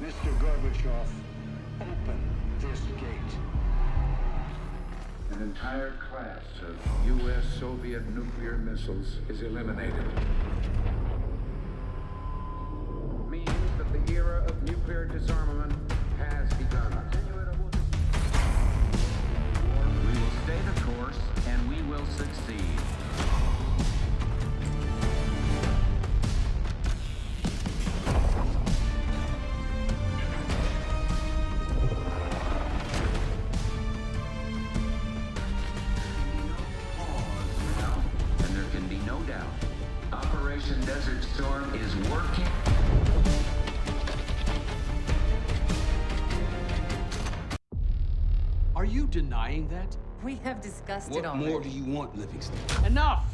Mr. Gorbachev, open this gate. An entire class of U.S.-Soviet nuclear missiles is eliminated. Means that the era of nuclear disarmament has begun. We will stay the course, and we will succeed. And there can be no doubt, Operation Desert Storm is working. Are you denying that? We have discussed it What already. more do you want, Livingston? Enough!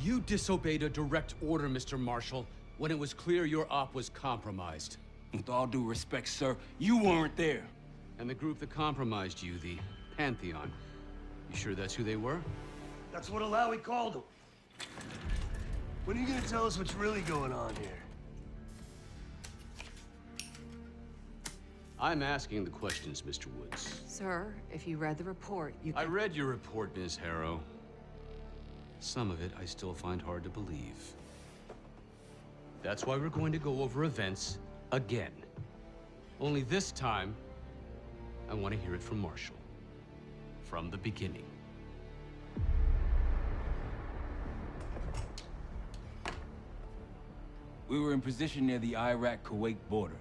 You disobeyed a direct order, Mr. Marshall, when it was clear your op was compromised. With all due respect, sir, you weren't there. And the group that compromised you, the Pantheon, you sure that's who they were? That's what Alawi called him. When are you gonna tell us what's really going on here? I'm asking the questions, Mr. Woods. Sir, if you read the report, you I can... read your report, Ms. Harrow. Some of it I still find hard to believe. That's why we're going to go over events again. Only this time, I want to hear it from Marshall. From the beginning. We were in position near the Iraq-Kuwait border.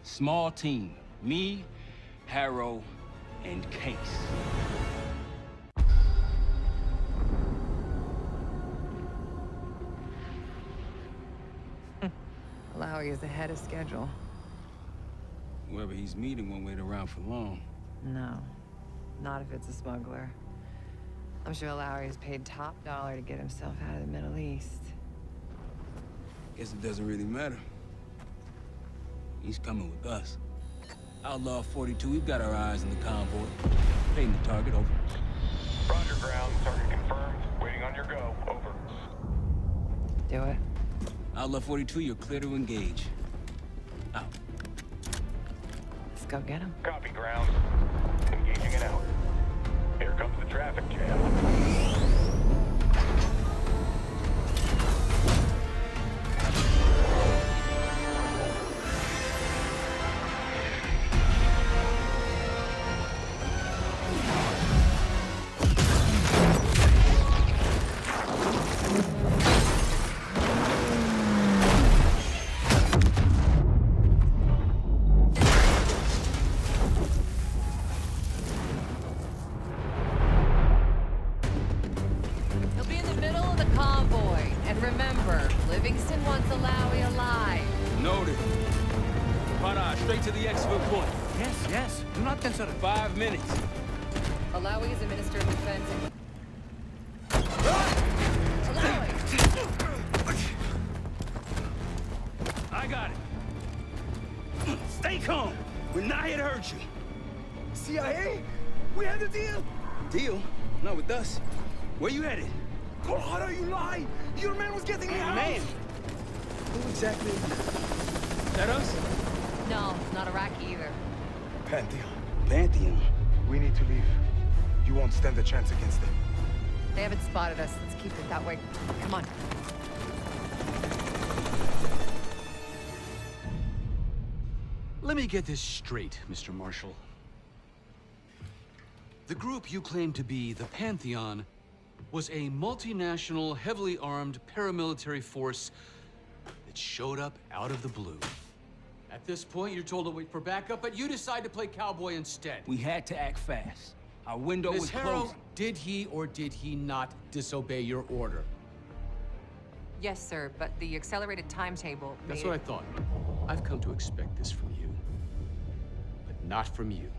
Small team. Me, Harrow, and Case. Alawi is ahead of schedule. Whoever he's meeting won't wait around for long. No, not if it's a smuggler. I'm sure Alawi is paid top dollar to get himself out of the Middle East. Guess it doesn't really matter. He's coming with us. Outlaw 42, we've got our eyes on the convoy. Paying the target, over. Roger, ground. Target confirmed. Waiting on your go. Over. Do it. Outlaw 42, you're clear to engage. Out. Let's go get him. Copy, ground. Engaging and out. Here comes the traffic jam. He'll be in the middle of the convoy. And remember, Livingston wants Alawi alive. Noted. Para, straight to the exfil point. Yes, yes. Do not cancel it. 5 minutes. Alawi is a minister of defense and... Alawi! I got it. Stay calm. We're not here to hurt you. CIA? We had a deal! Deal? Not with us. Where you headed? Colorado, you lie! Your man was getting me out! Man! Who exactly is that us? No, not Iraqi either. Pantheon. Pantheon. We need to leave. You won't stand a chance against them. They haven't spotted us. Let's keep it that way. Come on. Let me get this straight, Mr. Marshall. The group you claim to be the Pantheon was a multinational, heavily armed paramilitary force that showed up out of the blue. At this point, you're told to wait for backup, but you decide to play cowboy instead. We had to act fast. Our window Ms. was Harrow, closing. did he or did he not disobey your order? Yes, sir, but the accelerated timetable That's made what I thought. I've come to expect this from you, but not from you.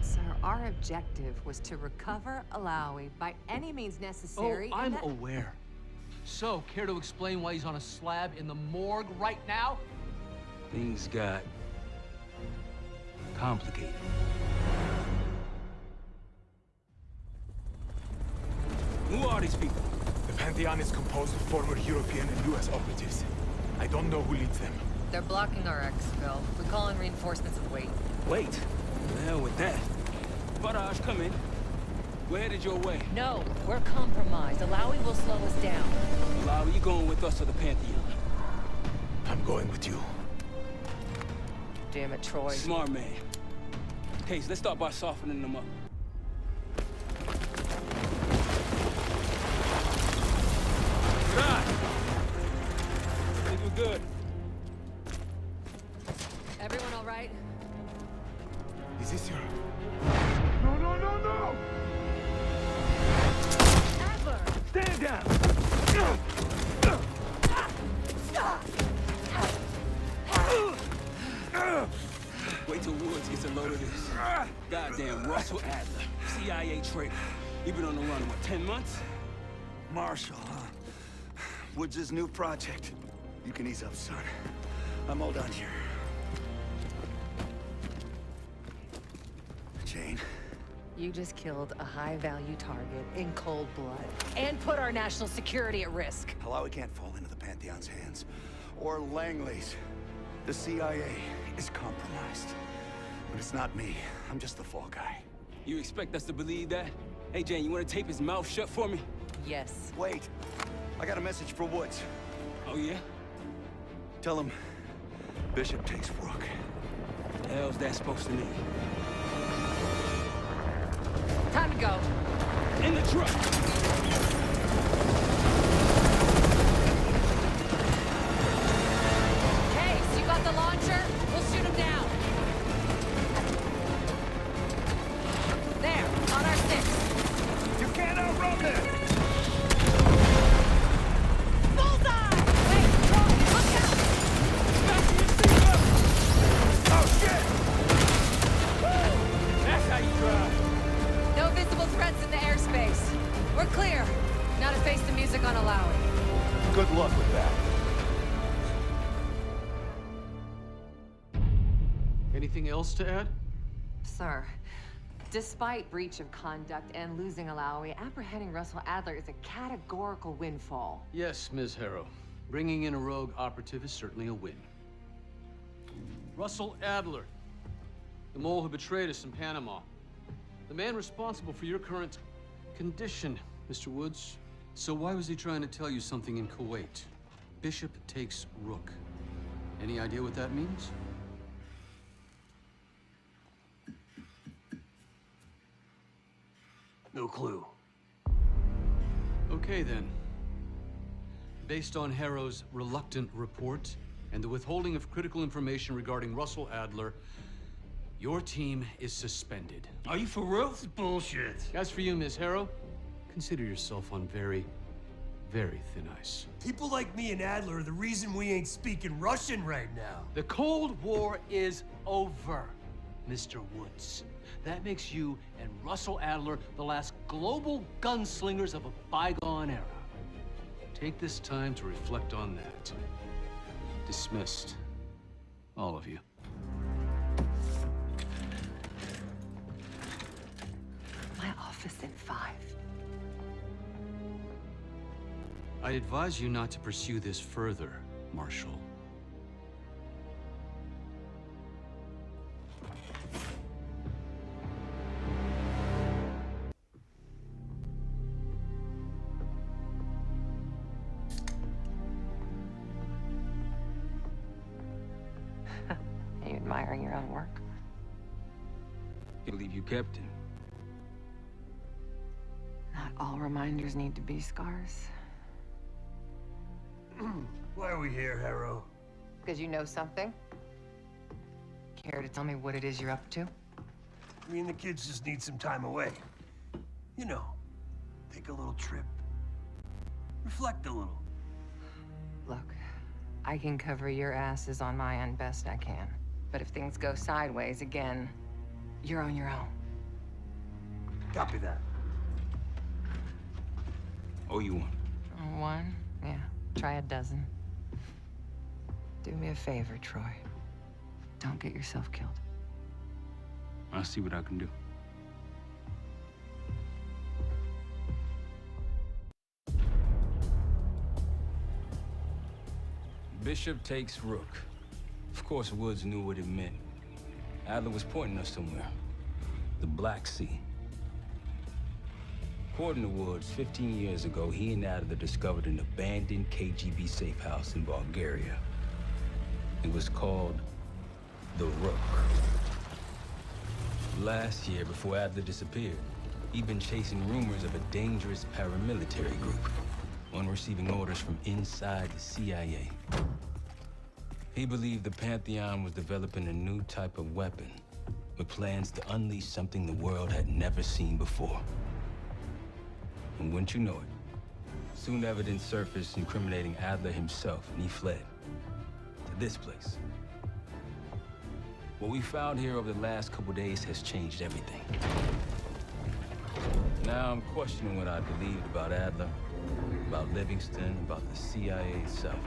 Sir, our objective was to recover Alawi by any means necessary. Oh, and I'm that- aware. So, care to explain why he's on a slab in the morgue right now? Things got complicated. Who are these people? The Pantheon is composed of former European and US operatives. I don't know who leads them. They're blocking our exfil. We call in reinforcements and wait. Wait. The hell with that. Barrage, come in. We're headed your way. No, we're compromised. Alawi will slow us down. Alawi, you going with us or the Pantheon? I'm going with you. Damn it, Troy. Smart man. Case, let's start by softening them up. Right. I think we're good. Everyone all right? Is this your... No, no, no, no! Adler! Stand down! Wait till Woods gets a load of this. Goddamn Russell Adler, CIA traitor. He been on the run, what, 10 months? Marshall, huh? Woods' new project. You can ease up, son. I'm all done here. Jane? You just killed a high-value target in cold blood. And put our national security at risk. Alawi can't fall into the Pantheon's hands. Or Langley's. The CIA is compromised. But it's not me. I'm just the fall guy. You expect us to believe that? Hey, Jane, you want to tape his mouth shut for me? Yes. Wait. I got a message for Woods. Oh, yeah? Tell him Bishop takes Rook. The hell's that supposed to mean? Time to go. In the truck! Case, you got the launcher? We'll shoot him down. There, on our 6. You can't outrun them! Bullseye! Wait, Troy, look out! Oh, shit! That's how you drive. No visible threats in the airspace. We're clear. Now to face the music on Alawi. Good luck with that. Anything else to add? Sir, despite breach of conduct and losing Alawi, apprehending Russell Adler is a categorical windfall. Yes, Ms. Harrow. Bringing in a rogue operative is certainly a win. Russell Adler, the mole who betrayed us in Panama. The man responsible for your current condition, Mr. Woods. So why was he trying to tell you something in Kuwait? Bishop takes Rook. Any idea what that means? No clue. Okay, then. Based on Harrow's reluctant report and the withholding of critical information regarding Russell Adler, your team is suspended. Are you for real? This is bullshit. As for you, Ms. Harrow, consider yourself on very, very thin ice. People like me and Adler are the reason we ain't speaking Russian right now. The Cold War is over, Mr. Woods. That makes you and Russell Adler the last global gunslingers of a bygone era. Take this time to reflect on that. Dismissed. All of you. My office in 5. I advise you not to pursue this further, Marshal. Are you admiring your own work? Can't believe you kept him. Not all reminders need to be scars. Why are we here, Harrow? Because you know something? Care to tell me what it is you're up to? Me and the kids just need some time away. You know, take a little trip. Reflect a little. Look, I can cover your asses on my end best I can. But if things go sideways again, you're on your own. Copy that. Oh, you one. One? Yeah. Try a dozen. Do me a favor, Troy. Don't get yourself killed. I'll see what I can do. Bishop takes Rook. Of course, Woods knew what it meant. Adler was pointing us somewhere. The Black Sea. According to Woods, 15 years ago, he and Adler discovered an abandoned KGB safe house in Bulgaria. It was called the Rook. Last year, before Adler disappeared, he'd been chasing rumors of a dangerous paramilitary group, one receiving orders from inside the CIA. He believed the Pantheon was developing a new type of weapon, with plans to unleash something the world had never seen before. And wouldn't you know it, soon evidence surfaced incriminating Adler himself, and he fled to this place. What we found here over the last couple days has changed everything. Now I'm questioning what I believed about Adler, about Livingston, about the CIA itself.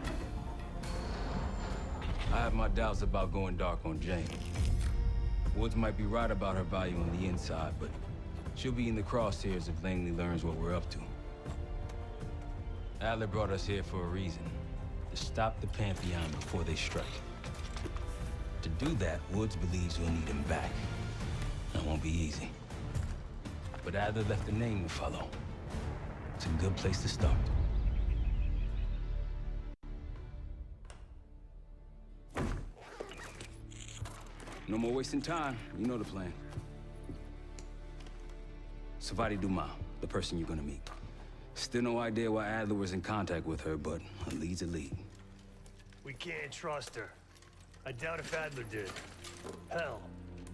I have my doubts about going dark on Jane. Woods might be right about her value on the inside, but she'll be in the crosshairs if Langley learns what we're up to. Adler brought us here for a reason, to stop the Pantheon before they strike. To do that, Woods believes we'll need him back. That won't be easy. But Adler left a name to follow. It's a good place to start. No more wasting time. You know the plan. Savati Dumas, the person you're gonna meet. Still no idea why Adler was in contact with her, but a lead's a lead. We can't trust her. I doubt if Adler did. Hell,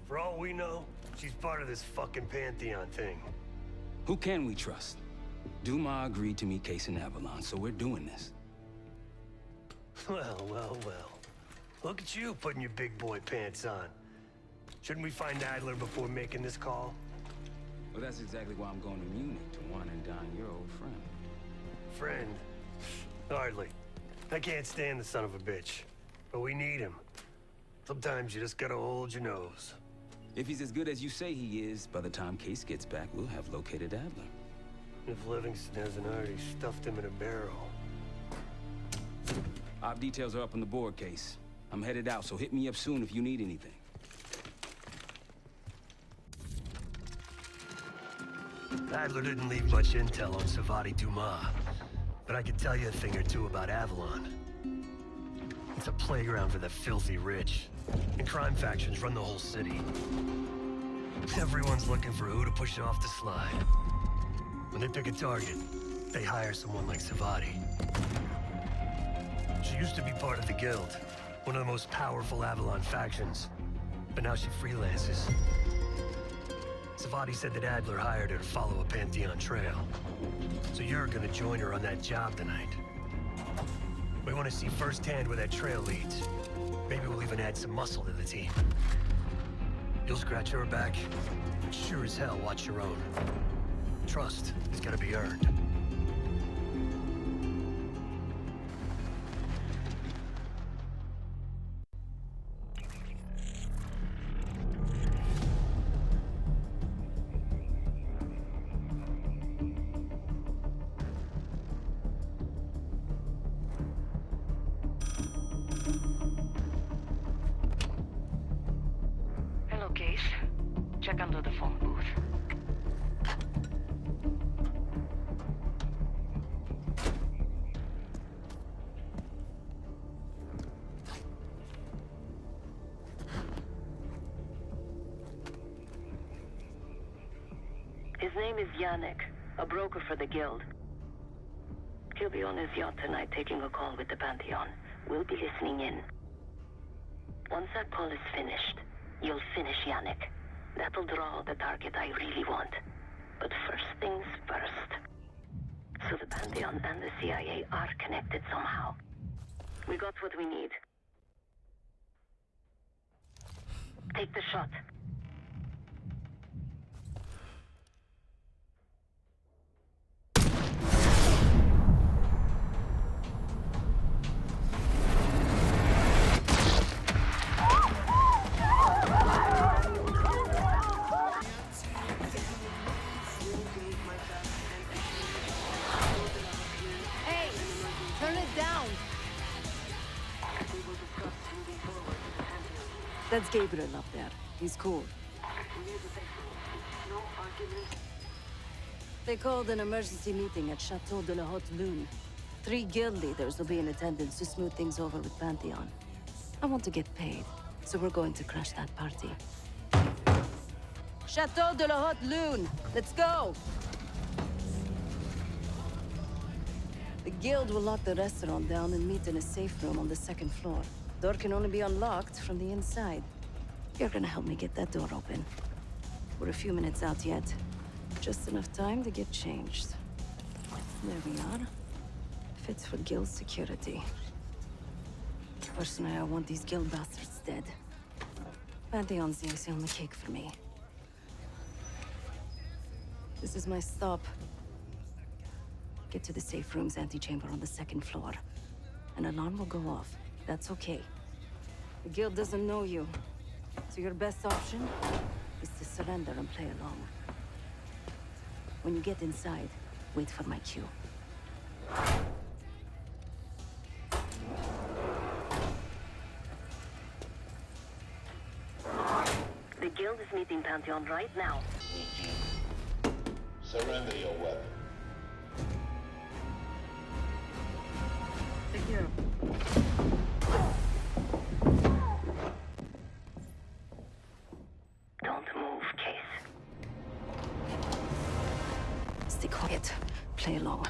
for all we know, she's part of this fucking Pantheon thing. Who can we trust? Dumas agreed to meet Case in Avalon, so we're doing this. Well, well, well. Look at you putting your big boy pants on. Shouldn't we find Adler before making this call? Well, that's exactly why I'm going to Munich, to wine and dine your old friend. Friend? Hardly. I can't stand the son of a bitch. But we need him. Sometimes you just gotta hold your nose. If he's as good as you say he is, by the time Case gets back, we'll have located Adler. If Livingston hasn't already stuffed him in a barrel. Op details are up on the board, Case. I'm headed out, so hit me up soon if you need anything. Adler didn't leave much intel on Savati Dumas, but I could tell you a thing or two about Avalon. It's a playground for the filthy rich, and crime factions run the whole city. Everyone's looking for who to push off the slide. When they pick a target, they hire someone like Savati. She used to be part of the Guild, one of the most powerful Avalon factions, but now she freelances. Savati said that Adler hired her to follow a Pantheon trail. So you're gonna join her on that job tonight. We want to see firsthand where that trail leads. Maybe we'll even add some muscle to the team. You'll scratch her back, but sure as hell watch your own. Trust has gotta be earned. Check under the phone booth. His name is Yannick, a broker for the Guild. He'll be on his yacht tonight taking a call with the Pantheon. We'll be listening in. Once that call is finished, you'll finish Yannick. That'll draw the target I really want. But first things first. So the Pantheon and the CIA are connected somehow. We got what we need. Take the shot. Turn it down! We will discuss moving forward. That's Gabriel up there. He's cool. They called an emergency meeting at Chateau de la Haute Lune. 3 guild leaders will be in attendance to smooth things over with Pantheon. I want to get paid, so we're going to crash that party. Chateau de la Haute Lune! Let's go! The guild will lock the restaurant down and meet in a safe room on the 2nd floor. Door can only be unlocked from the inside. You're gonna help me get that door open. We're a few minutes out yet. Just enough time to get changed. There we are. Fits for guild security. Personally, I want these guild bastards dead. Pantheon's the icing on the cake for me. This is my stop. Get to the safe room's antechamber on the 2nd floor. An alarm will go off. That's okay. The guild doesn't know you, so your best option is to surrender and play along. When you get inside, wait for my cue. The guild is meeting Pantheon right now. Surrender your weapon. Don't move, Case. Stay quiet. Play along.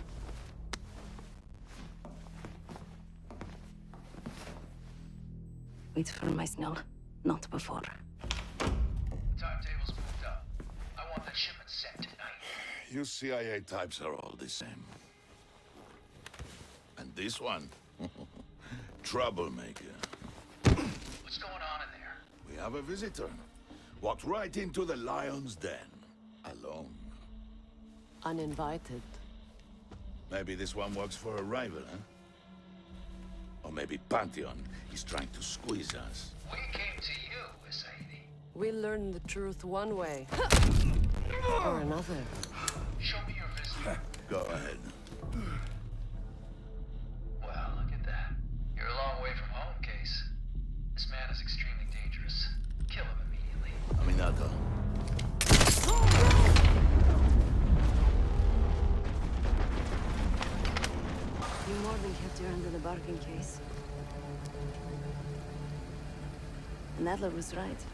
Wait for my signal, not before. Timetable's moved up. I want that shipment sent tonight. You CIA types are all the same. And this one? Troublemaker. What's going on in there? We have a visitor. Walked right into the lion's den. Alone. Uninvited. Maybe this one works for a rival, huh? Or maybe Pantheon is trying to squeeze us. We came to you, Sadie. We learn the truth one way. Or another. Show me your visitor. Go ahead. Well, look at that. You're a long way from home, Case. This man is extremely dangerous. Kill him immediately. Aminata. You more than kept your end of the bargain, Case. And Adler was right.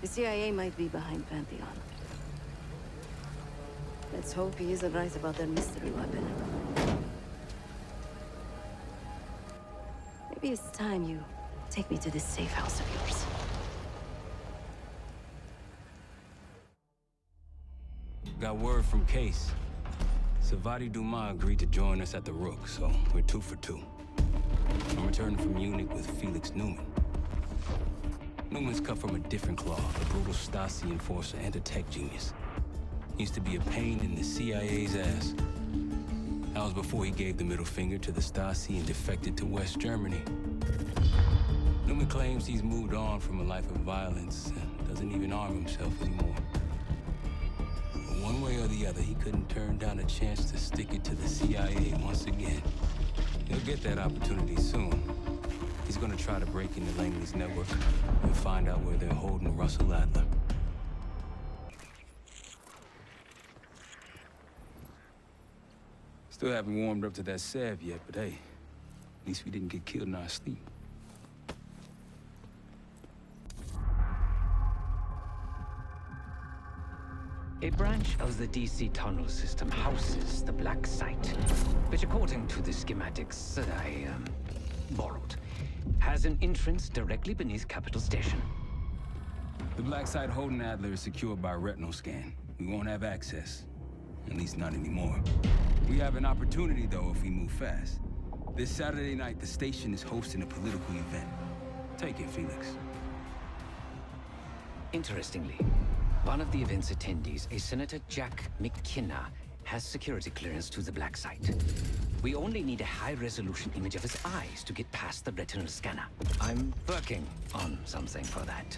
The CIA might be behind Pantheon. Let's hope he isn't right about their mystery weapon. Maybe it's time you take me to this safe house of yours. Got word from Case. Savati Dumas agreed to join us at the Rook, so we're 2 for 2. I'm returning from Munich with Felix Newman. Newman's cut from a different cloth, a brutal Stasi enforcer and a tech genius. He used to be a pain in the CIA's ass. That was before he gave the middle finger to the Stasi and defected to West Germany. Newman claims he's moved on from a life of violence and doesn't even arm himself anymore. But one way or the other, he couldn't turn down a chance to stick it to the CIA once again. He'll get that opportunity soon. He's gonna try to break into Langley's network and find out where they're holding Russell Adler. Still haven't warmed up to that salve yet, but hey, at least we didn't get killed in our sleep. A branch of the DC tunnel system houses the black site, which according to the schematics that I borrowed, has an entrance directly beneath Capital Station. The black site holding Adler is secured by retinal scan. We won't have access. At least not anymore. We have an opportunity, though, if we move fast. This Saturday night, the station is hosting a political event. Take it, Felix. Interestingly, one of the event's attendees, a Senator Jack McKenna, has security clearance to the black site. We only need a high-resolution image of his eyes to get past the retinal scanner. I'm working on something for that.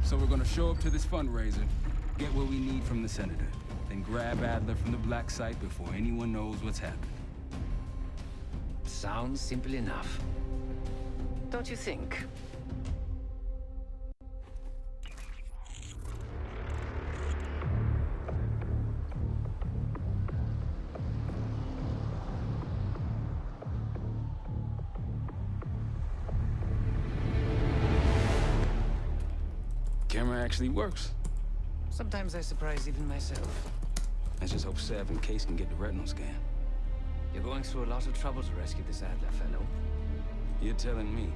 So we're gonna show up to this fundraiser, get what we need from the senator, then grab Adler from the black site before anyone knows what's happened. Sounds simple enough. Don't you think? actually works. Sometimes I surprise even myself. I just hope Sev and Case can get the retinal scan. You're going through a lot of trouble to rescue this Adler fellow. You're telling me.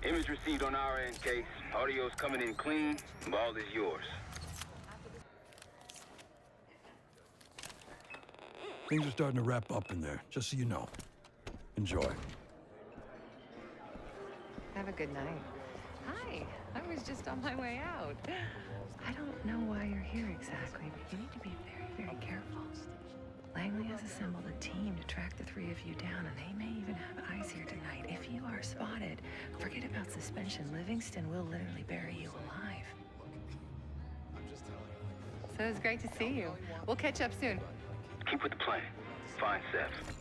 Image received on our end, Case. Audio's coming in clean. Ball is yours. Things are starting to wrap up in there, just so you know. Enjoy. Have a good night. Hi, I was just on my way out. I don't know why you're here exactly, but you need to be very, very careful. Langley has assembled a team to track the three of you down, and they may even have eyes here tonight. If you are spotted, forget about suspension. Livingston will literally bury you alive. So it's great to see you. We'll catch up soon. Keep with the plan. Find Seth.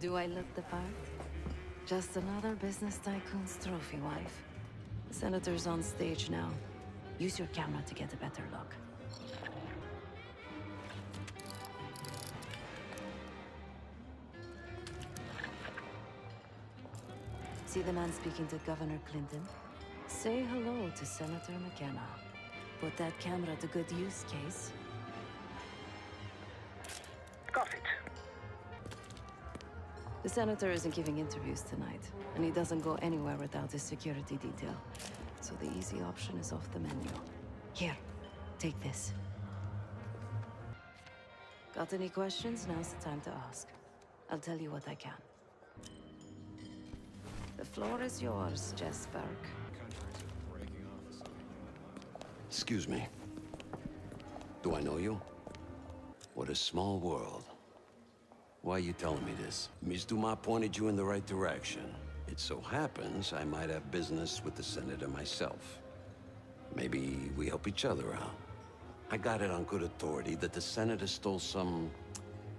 Do I look the part? Just another business tycoon's trophy wife. The senator's on stage now. Use your camera to get a better look. See the man speaking to Governor Clinton? Say hello to Senator McKenna. Put that camera to good use, Case. Got it. The senator isn't giving interviews tonight, and he doesn't go anywhere without his security detail. So the easy option is off the menu. Here, take this. Got any questions? Now's the time to ask. I'll tell you what I can. The floor is yours, Jesperk. Excuse me. Do I know you? What a small world. Why are you telling me this? Ms. Dumas pointed you in the right direction. It so happens I might have business with the senator myself. Maybe we help each other out. I got it on good authority that the senator stole some,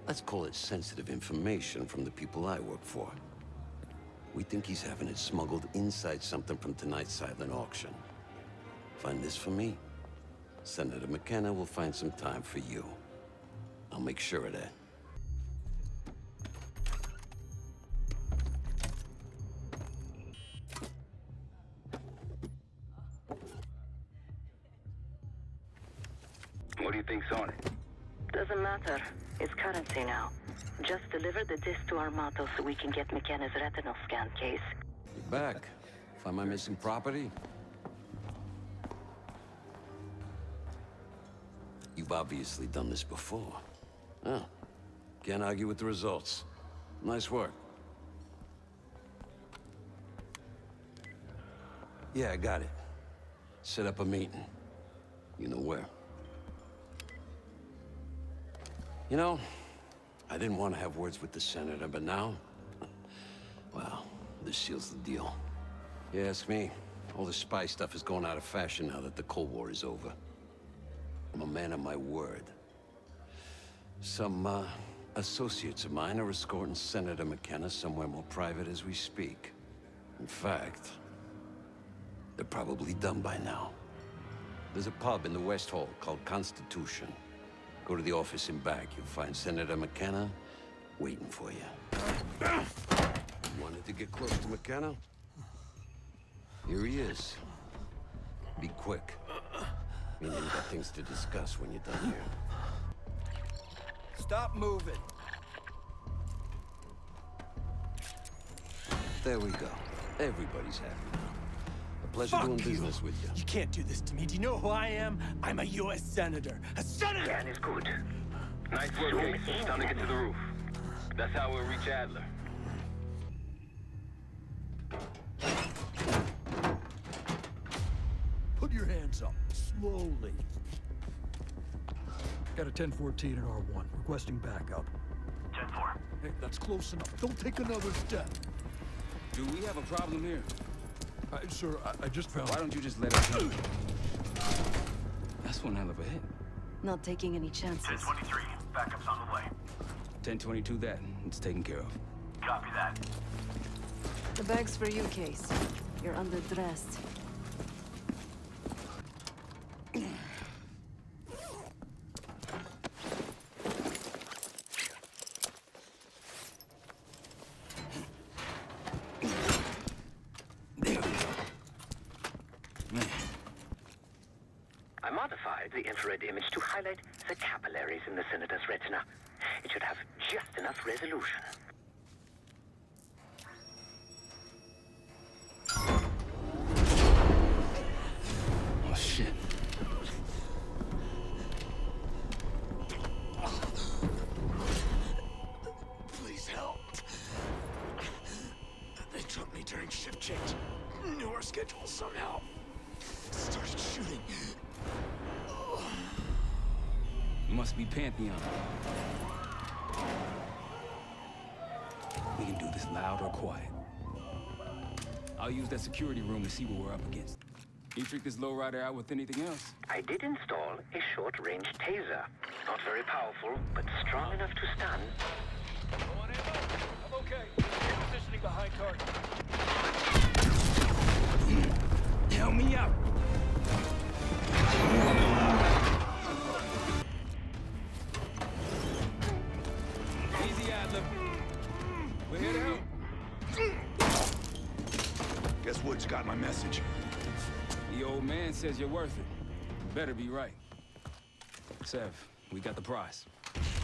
let's call it sensitive information from the people I work for. We think he's having it smuggled inside something from tonight's silent auction. Find this for me. Senator McKenna will find some time for you. I'll make sure of that. What do you think's on it? Doesn't matter. It's currency now. Just deliver the disc to Armato so we can get McKenna's retinal scan, Case. You're back. Find my missing property? You've obviously done this before. Oh, can't argue with the results. Nice work. Yeah, I got it. Set up a meeting. You know where. You know, I didn't want to have words with the senator, but now, well, this seals the deal. You ask me, all the spy stuff is going out of fashion now that the Cold War is over. I'm a man of my word. Some, associates of mine are escorting Senator McKenna somewhere more private as we speak. In fact, they're probably done by now. There's a pub in the West Hall called Constitution. Go to the office in back. You'll find Senator McKenna waiting for you. You wanted to get close to McKenna? Here he is. Be quick. Meaning you got things to discuss when you're done here. Stop moving. There we go. Everybody's happy now. A pleasure doing business with you. You can't do this to me. Do you know who I am? I'm a U.S. senator. A senator! Scan is good. Nice work, Case. Time to get to the roof. That's how we'll reach Adler. Put your hands up, slowly. Got a 1014 and R1, requesting backup. 10-4. Hey, that's close enough. Don't take another step. Do we have a problem here? Sir, I just found... Why don't you just let us know? That's one hell of a hit. Not taking any chances. 1023. Backup's on the way. 1022 that. It's taken care of. Copy that. The bag's for you, Case. You're underdressed. modified the infrared image to highlight the capillaries in the Senator's retina. It should have just enough resolution. Oh, shit. Please help. They took me during shift change. Knew our schedule somehow. Started shooting. You must be Pantheon. We can do this loud or quiet. I'll use that security room to see what we're up against. You trick this lowrider out with anything else? I did install a short-range taser. Not very powerful, but strong enough to stun. I'm okay. Positioning behind target. Help me out. Easy, Adler. We're here to help. Guess Woods got my message. The old man says you're worth it. Better be right. Sev, we got the prize.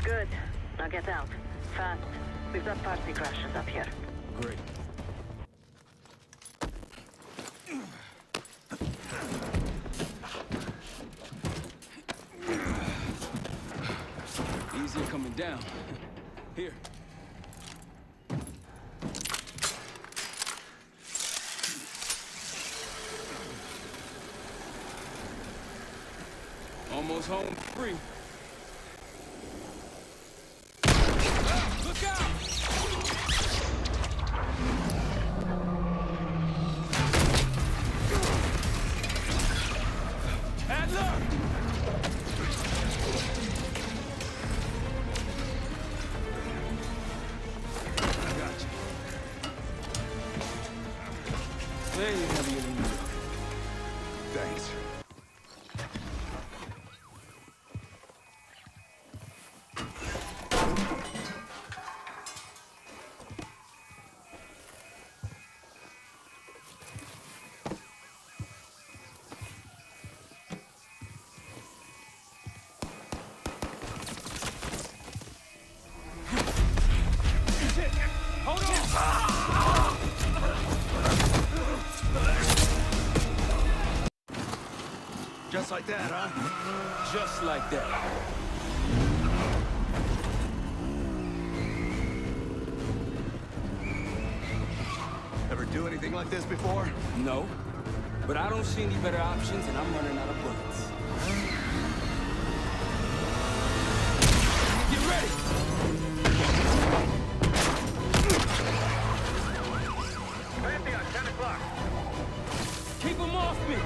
Good. Now get out. Fast. We've got party crashes up here. Great. Easier coming down. Here. Almost home free. Look out! Adler! Gotcha. There you have your lead. Thanks. Just like that, huh? Just like that. Ever do anything like this before? No, but I don't see any better options, and I'm running out of bullets. Get ready! Pantheon, 10 o'clock. Keep them off me!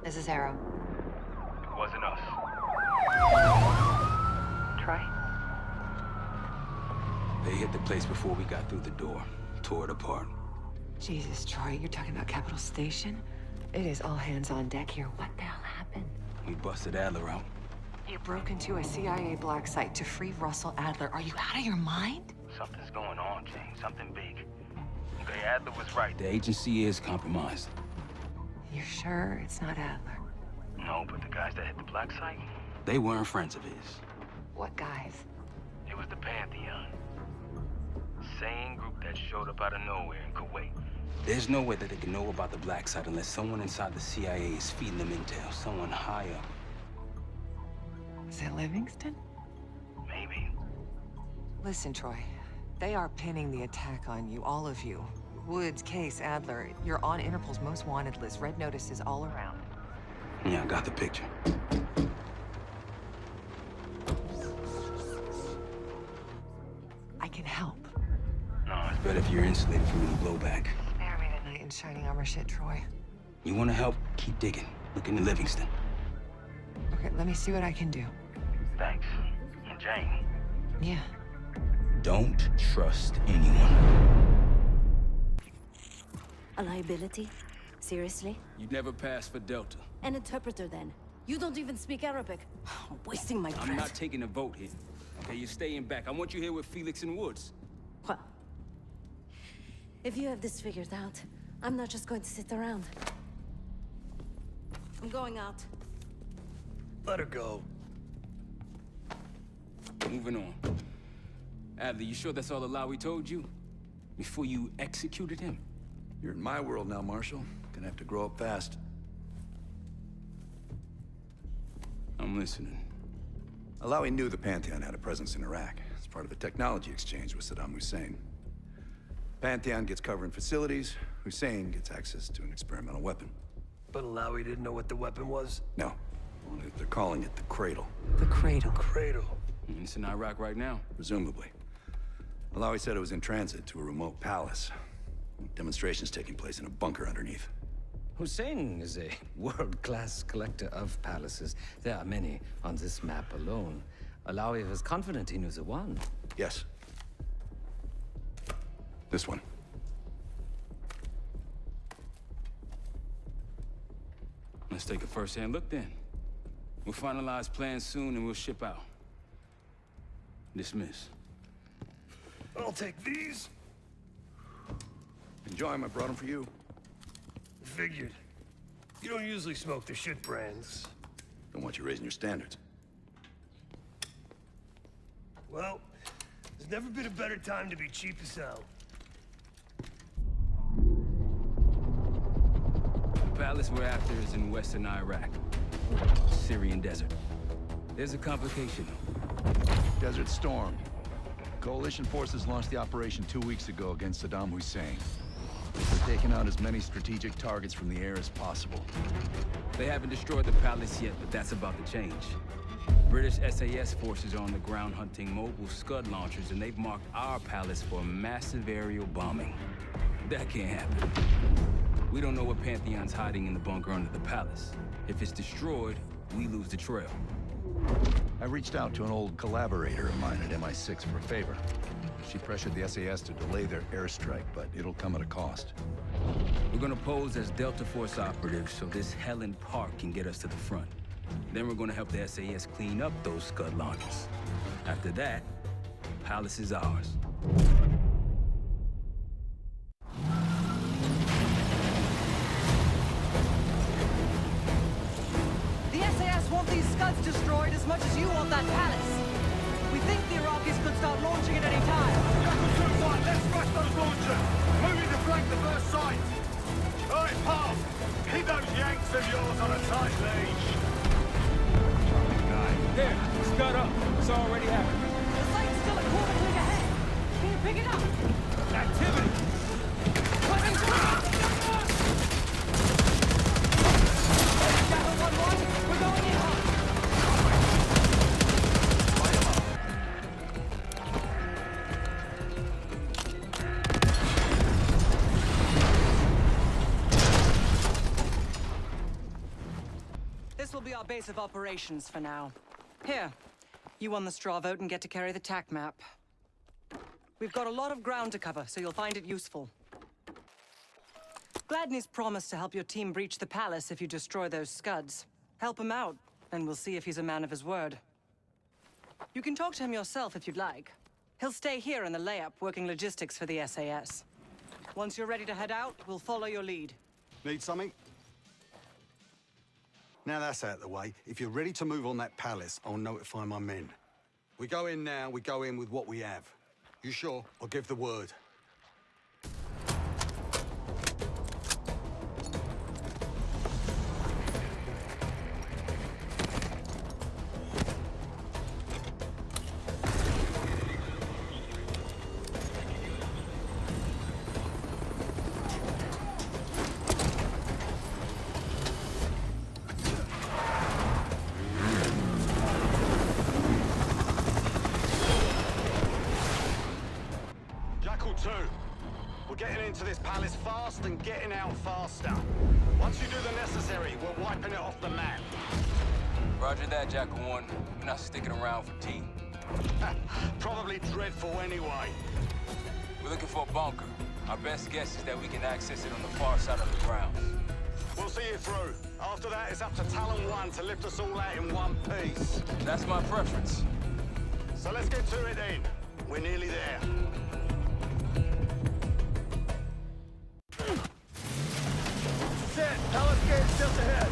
This is Arrow. Wasn't us. Troy? They hit the place before we got through the door. Tore it apart. Jesus, Troy, you're talking about Capital Station? It is all hands on deck here. What the hell happened? We busted Adler out. You broke into a CIA black site to free Russell Adler. Are you out of your mind? Something's going on, Jane. Something big. Okay, Adler was right. The agency is compromised. You're sure it's not Adler? No, but the guys that hit the black site? They weren't friends of his. What guys? It was the Pantheon. Same group that showed up out of nowhere in Kuwait. There's no way that they can know about the black site unless someone inside the CIA is feeding them intel. Someone high up. Is it Livingston? Maybe. Listen, Troy. They are pinning the attack on you, all of you. Woods, Case, Adler, you're on Interpol's most wanted list. Red notices all around. Yeah, I got the picture. I can help. No, it's better if you're insulated from any blowback. Spare me tonight in shining armor shit, Troy. You want to help? Keep digging. Look into Livingston. Okay, let me see what I can do. Thanks. And Jane. Yeah. Don't trust anyone. A liability? Seriously? You'd never pass for Delta. An interpreter, then. You don't even speak Arabic. I'm wasting my breath. I'm not taking a vote here. Okay, you're staying back. I want you here with Felix and Woods. Well, if you have this figured out, I'm not just going to sit around. I'm going out. Let her go. Moving on. Adler, you sure that's all the lie we told you? Before you executed him? You're in my world now, Marshal. Gonna have to grow up fast. I'm listening. Alawi knew the Pantheon had a presence in Iraq. It's part of a technology exchange with Saddam Hussein. Pantheon gets cover in facilities. Hussein gets access to an experimental weapon. But Alawi didn't know what the weapon was? No. Only they're calling it the Cradle. The Cradle. Cradle. It's in Iraq right now. Presumably. Alawi said it was in transit to a remote palace. Demonstrations taking place in a bunker underneath. Hussein is a world-class collector of palaces. There are many on this map alone. Alawi was confident he knew the one. Yes. This one. Let's take a first-hand look then. We'll finalize plans soon and we'll ship out. Dismiss. I'll take these. Enjoy them. I brought them for you. Figured. You don't usually smoke the shit brands. Don't want you raising your standards. Well, there's never been a better time to be cheap as hell. The palace we're after is in western Iraq. Syrian desert. There's a complication. Desert Storm. Coalition forces launched the operation 2 weeks ago against Saddam Hussein. They're taking out as many strategic targets from the air as possible. They haven't destroyed the palace yet, but that's about to change. British SAS forces are on the ground hunting mobile Scud launchers, and they've marked our palace for massive aerial bombing. That can't happen. We don't know what Pantheon's hiding in the bunker under the palace. If it's destroyed, we lose the trail. I reached out to an old collaborator of mine at MI6 for a favor. She pressured the SAS to delay their airstrike, but it'll come at a cost. We're gonna pose as Delta Force operatives so this Helen Park can get us to the front. Then we're gonna help the SAS clean up those Scud launchers. After that, palace is ours. The SAS want these Scuds destroyed as much as you want that palace. We think the Iraqis could start launching at any time. Let's rush those launchers! Moving to flank the first site! Alright, pal! Keep those Yanks of yours on a tight leash! There, Scud up. It's already happening. The site's still a quarter click ahead. Can you pick it up? Activity! Shadow 1-1, we're going in hot. This will be our base of operations for now. Here, you won the straw vote and get to carry the TAC map. We've got a lot of ground to cover, so you'll find it useful. Gladney's promised to help your team breach the palace if you destroy those Scuds. Help him out, and we'll see if he's a man of his word. You can talk to him yourself if you'd like. He'll stay here in the layup, working logistics for the SAS. Once you're ready to head out, we'll follow your lead. Need something? Now that's out of the way, if you're ready to move on that palace, I'll notify my men. We go in now, we go in with what we have. You sure? I'll give the word. Cycle 2. We're getting into this palace fast and getting out faster. Once you do the necessary, we're wiping it off the map. Roger that, Jackal 1. We're not sticking around for tea. Probably dreadful anyway. We're looking for a bunker. Our best guess is that we can access it on the far side of the grounds. We'll see you through. After that, it's up to Talon 1 to lift us all out in one piece. That's my preference. So let's get to it then. We're nearly there. Set! Palace gate's just ahead!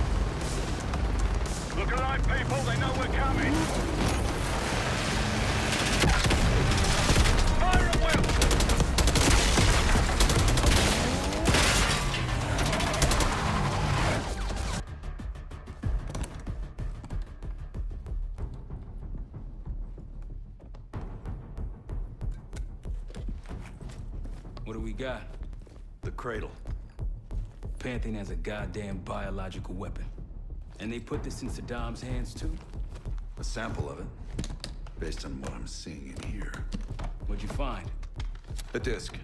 Look alive, people! They know we're coming! Fire at will! What do we got? The cradle. Pantheon has a goddamn biological weapon. And they put this in Saddam's hands, too? A sample of it, based on what I'm seeing in here. What'd you find? A disc.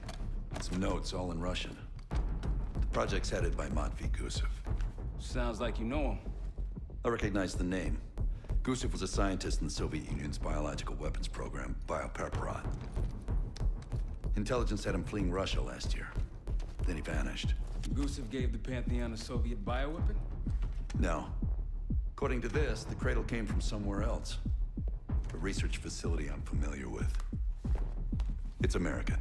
Some notes, all in Russian. The project's headed by Matvey Gusev. Sounds like you know him. I recognize the name. Gusev was a scientist in the Soviet Union's biological weapons program, Biopreparat. Intelligence had him fleeing Russia last year. Then he vanished. Gusev gave the Pantheon a Soviet bioweapon? No. According to this, the cradle came from somewhere else. A research facility I'm familiar with. It's American.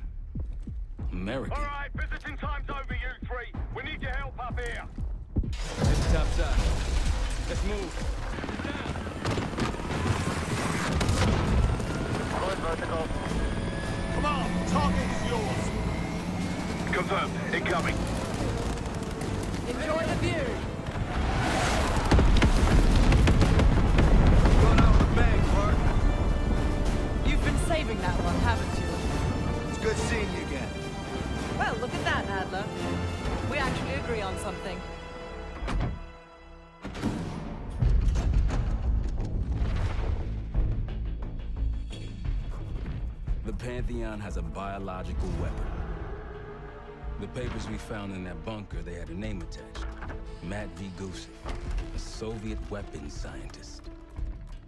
American? All right, visiting time's over, you three. We need your help up here. It's top side. Let's move. Going vertical. Come on, target is yours. Confirmed. Incoming. Enjoy the view. Going out of the bank, Clark. You've been saving that one, haven't you? It's good seeing you again. Well, look at that, Adler. We actually agree on something. The Pantheon has a biological weapon. The papers we found in that bunker, they had a name attached. Matvey Gusev, a Soviet weapons scientist.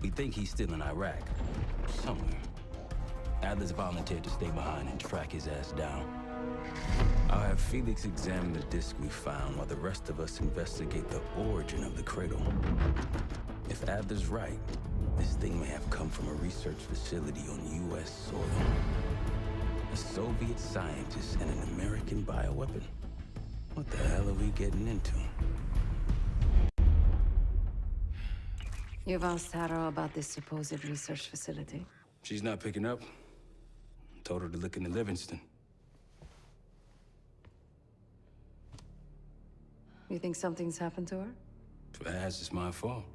We think he's still in Iraq, somewhere. Adler's volunteered to stay behind and track his ass down. I'll have Felix examine the disc we found while the rest of us investigate the origin of the cradle. If Adler's right, this thing may have come from a research facility on U.S. soil. A Soviet scientist and an American bioweapon. What the hell are we getting into? You've asked Harrow about this supposed research facility? She's not picking up. Told her to look into Livingston. You think something's happened to her? If it has, it's my fault.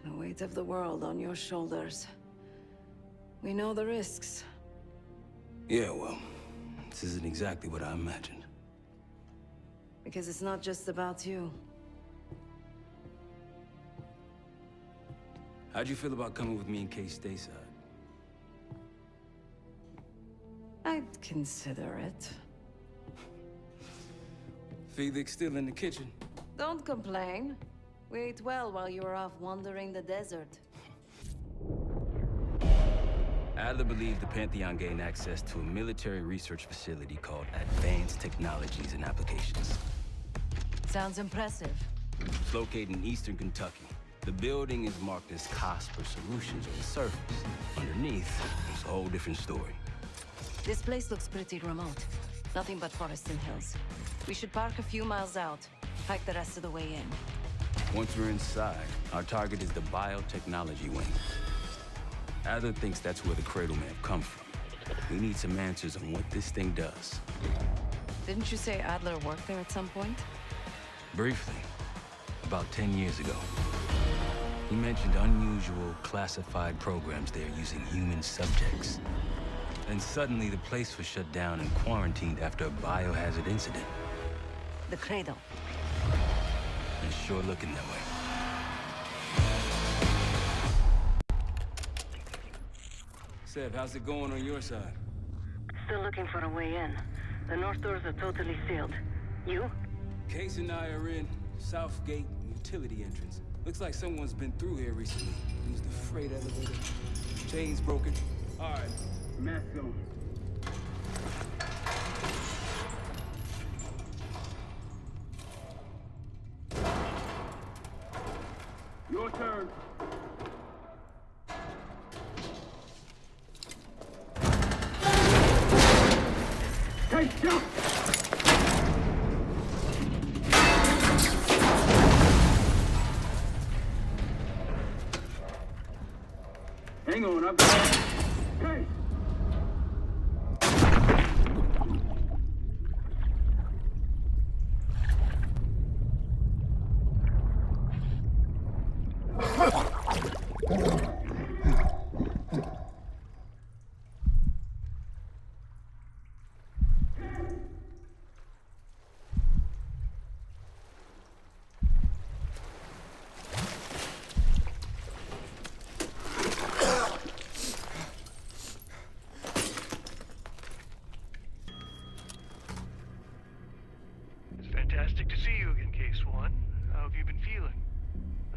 The weight of the world on your shoulders. We know the risks. Yeah, well, this isn't exactly what I imagined. Because it's not just about you. How'd you feel about coming with me in case stateside? I'd consider it. Felix still in the kitchen. Don't complain. We ate well while you were off wandering the desert. Adler believed the Pantheon gained access to a military research facility called Advanced Technologies and Applications. Sounds impressive. It's located in eastern Kentucky. The building is marked as Cosper Solutions on the surface. Underneath, it's a whole different story. This place looks pretty remote. Nothing but forests and hills. We should park a few miles out, hike the rest of the way in. Once we're inside, our target is the biotechnology wing. Adler thinks that's where the cradle may have come from. We need some answers on what this thing does. Didn't you say Adler worked there at some point? Briefly, about 10 years ago. He mentioned unusual classified programs there using human subjects. And suddenly the place was shut down and quarantined after a biohazard incident. The cradle. It's sure looking that way. Seb, how's it going on your side? Still looking for a way in. The north doors are totally sealed. You? Case and I are in South Gate utility entrance. Looks like someone's been through here recently. Used the freight elevator. Chains broken. All right. Mask on. Your turn. Hey, jump! Hang on, I've got... Hey! Fantastic to see you again, Case 1. How have you been feeling?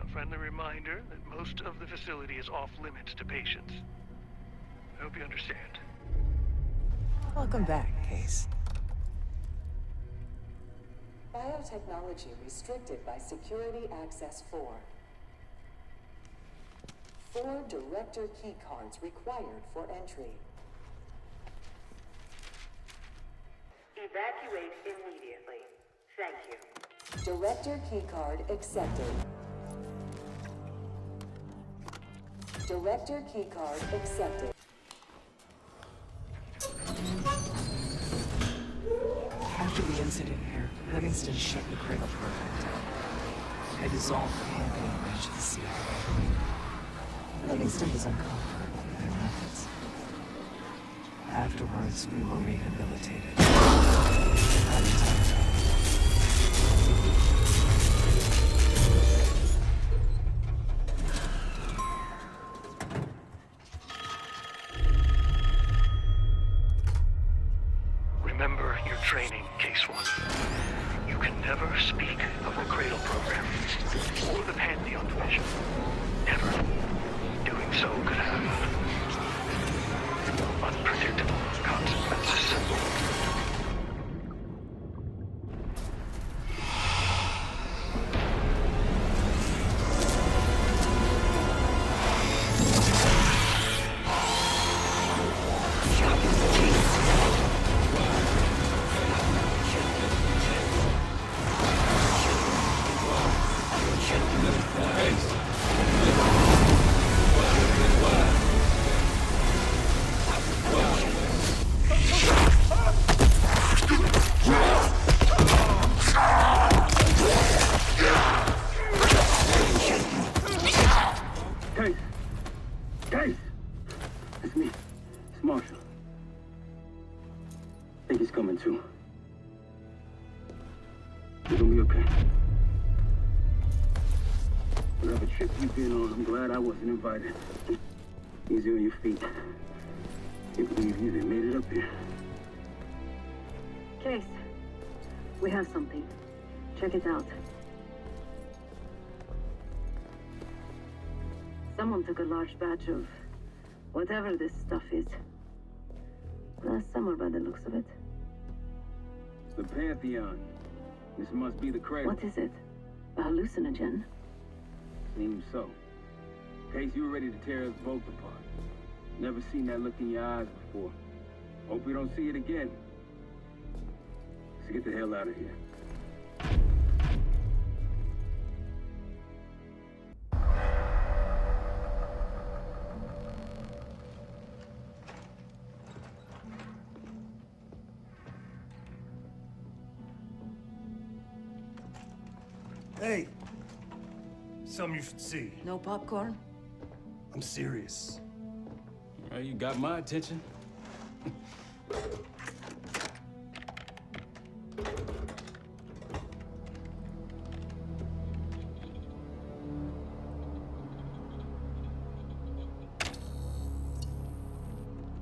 A friendly reminder that most of the facility is off limits to patients. I hope you understand. Welcome back, Case. Biotechnology restricted by Security Access 4. 4 director keycards required for entry. Evacuate immediately. Thank you. Director keycard accepted. Director keycard accepted. After the incident here, Livingston shut the Cradle program down. I dissolved the Pantheon branch of the CIA. Livingston was uncovered by their methods. Afterwards, we were rehabilitated. Remember your training, Case 1. You can never speak of the Cradle program or the Pantheon division. Never. Doing so could have unpredictable consequences. Guys! It's me. It's Marshall. I think he's coming too. You're gonna be okay. Whatever trip you've been on, I'm glad I wasn't invited. Easy on your feet. Can't believe you even made it up here. Case, we have something. Check it out. Someone took a large batch of whatever this stuff is. Last summer, by the looks of it. The Pantheon. This must be the Cradle. What is it? A hallucinogen? Seems so. Case, you were ready to tear us both apart. Never seen that look in your eyes before. Hope we don't see it again. Let's get the hell out of here. Hey! Something you should see. No popcorn? I'm serious. Well, you got my attention.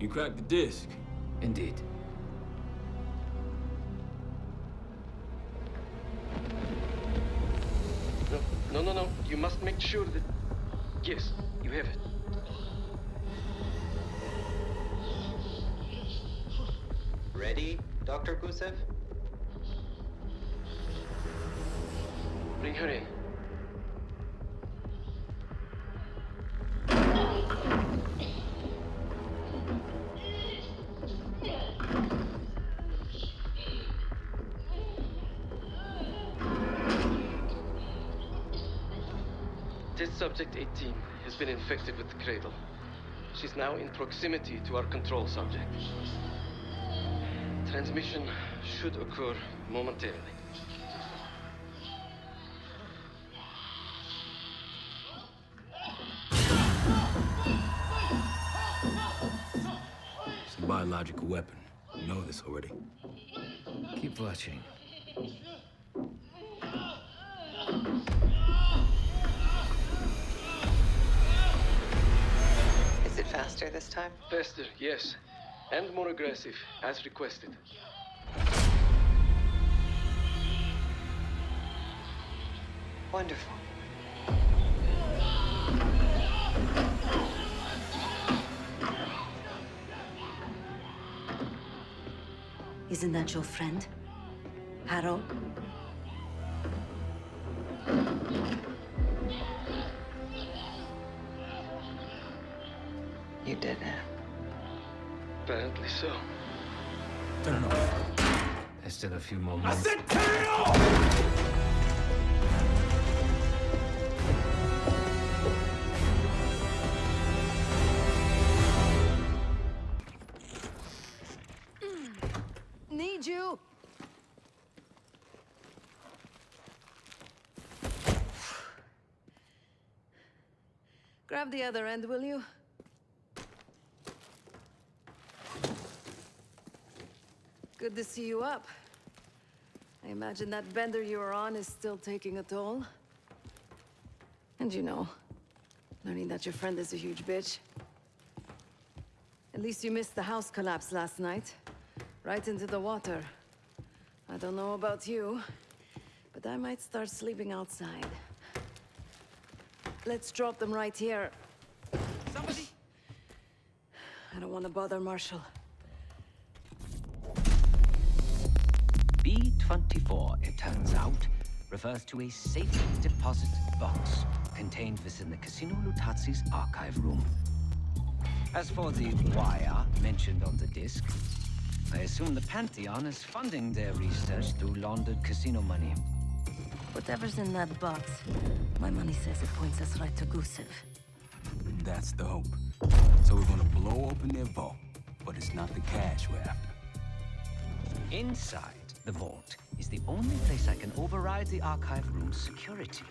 You cracked the disc. Indeed. No. You must make sure that... Yes, you have it. Ready, Dr. Gusev? Bring her in. Test subject 18 has been infected with the cradle. She's now in proximity to our control subject. Transmission should occur momentarily. It's a biological weapon. You know this already. Keep watching. Is it faster this time? Faster, yes. And more aggressive, as requested. Wonderful. Isn't that your friend? Harrow? You did it. Apparently so. Turn it off. There's still a few more minutes. I said turn it off! Need you! Grab the other end, will you? Good to see you up. I imagine that bender you were on is still taking a toll. And you know, learning that your friend is a huge bitch. At least you missed the house collapse last night. Right into the water. I don't know about you, but I might start sleeping outside. Let's drop them right here. Somebody! I don't want to bother Marshall. B-24, it turns out, refers to a safe deposit box contained within the Casino Lutazi's archive room. As for the wire mentioned on the disc, I assume the Pantheon is funding their research through laundered casino money. Whatever's in that box, my money says it points us right to Gusev. That's the hope. So we're gonna blow open their vault, but it's not the cash we're after. Inside the vault is the only place I can override the archive room's security.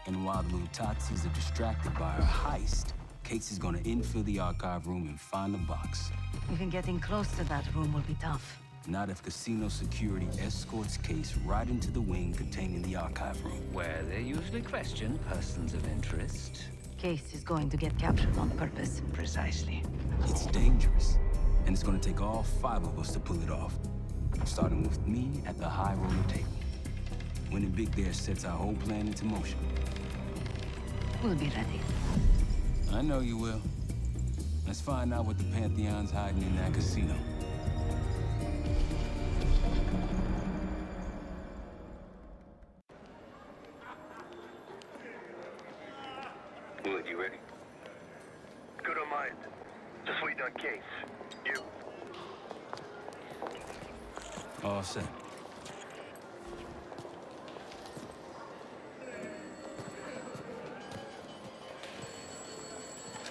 And while the Lutazis are distracted by our heist, Casey's gonna infill the archive room and find the box. Even getting close to that room will be tough. Not if casino security escorts Case right into the wing containing the archive room. Where they usually question persons of interest. Case is going to get captured on purpose. Precisely. It's dangerous, and it's gonna take all 5 of us to pull it off. Starting with me at the high roller table. Winning big there sets our whole plan into motion. We'll be ready. I know you will. Let's find out what the Pantheon's hiding in that casino. Wood, you ready? Good on mine. Just waiting on Case. You? All set.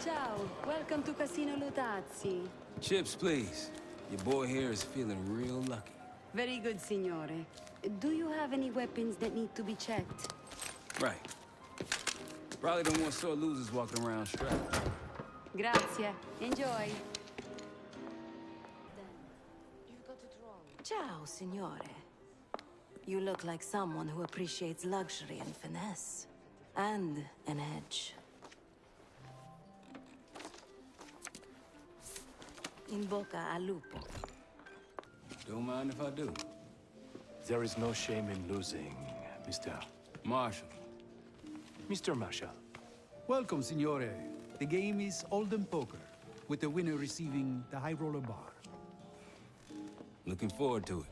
Ciao, welcome to Casino Lutazzi. Chips, please. Your boy here is feeling real lucky. Very good, signore. Do you have any weapons that need to be checked? Right. Probably don't want sore losers walking around strapped. Grazie. Enjoy. Ciao, signore. You look like someone who appreciates luxury and finesse. And an edge. In boca al lupo. Don't mind if I do. There is no shame in losing, Mr. Marshall. Mr. Marshall. Welcome, Signore. The game is Hold'em Poker, with the winner receiving the High Roller Bar. Looking forward to it.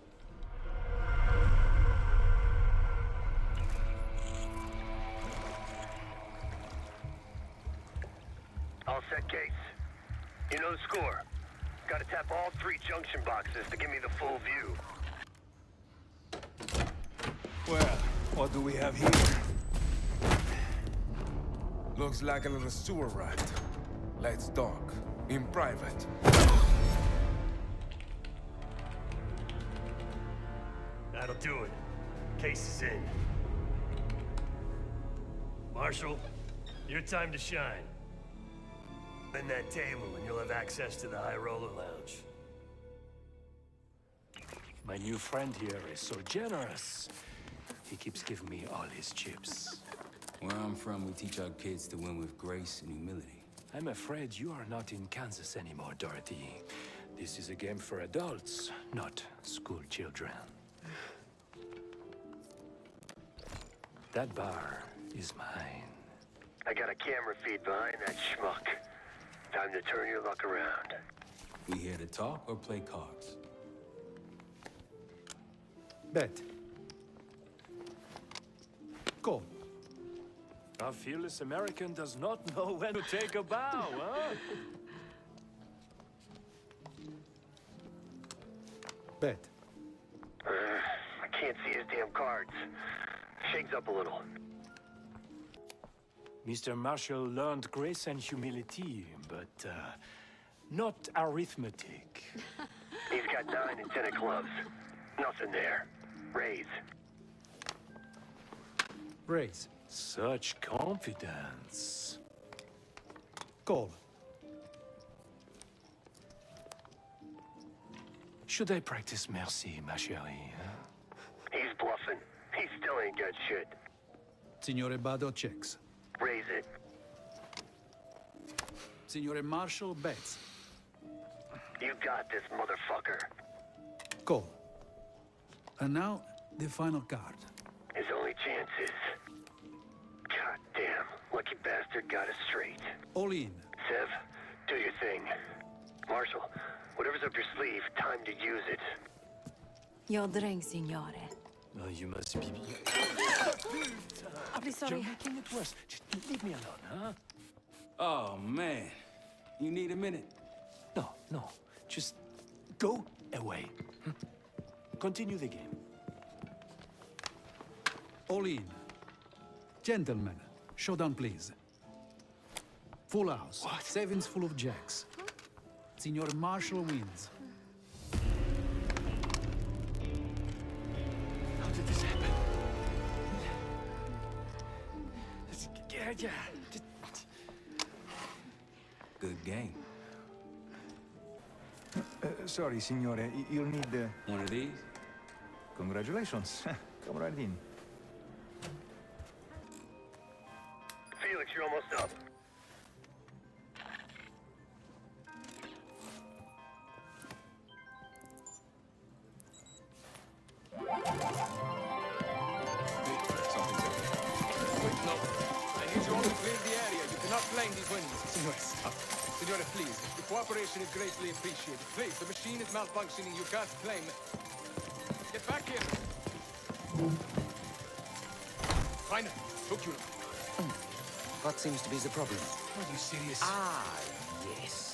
All set, Case. You know the score. Gotta tap all 3 junction boxes to give me the full view. Well, what do we have here? Looks like a little sewer rat. Let's talk. In private. That'll do it. Case is in. Marshall, your time to shine. In that table, and you'll have access to the High Roller Lounge. My new friend here is so generous. He keeps giving me all his chips. Where I'm from, we teach our kids to win with grace and humility. I'm afraid you are not in Kansas anymore, Dorothy. This is a game for adults, not school children. That bar is mine. I got a camera feed behind that schmuck. Time to turn your luck around. We here to talk or play cards? Bet. Call. A fearless American does not know when to take a bow, huh? Bet. I can't see his damn cards. Shakes up a little. Mr. Marshall learned grace and humility, but not arithmetic. He's got 9 and 10 of clubs. Nothing there. Raise. Raise. Such confidence. Call. Should I practice merci, ma chérie? Huh? He's bluffing. He still ain't got shit. Signore Bado checks. Raise it. Signore Marshall bets. You got this, motherfucker. Call. And now, the final card. His only chance is... God damn, lucky bastard got us straight. All in. Sev, do your thing. Marshall, whatever's up your sleeve, time to use it. Your drink, signore. Oh, you must be... I'm sorry. You're making it worse. Just leave me alone, huh? Oh, man. You need a minute? No, no. Just go away. Continue the game. All in. Gentlemen, showdown, please. Full house. What? Sevens full of jacks. Signor Marshall wins. How did this happen? Yeah. Good game. Sorry, signore. You'll need... One of these? Congratulations. Come right in. Felix, you're almost up. Blame these winds. Signore, stop. Signore, please. Your cooperation is greatly appreciated. Please, the machine is malfunctioning. You can't blame it. Get back here. Fine. Look, you. What seems to be the problem? Are you serious? Ah, yes.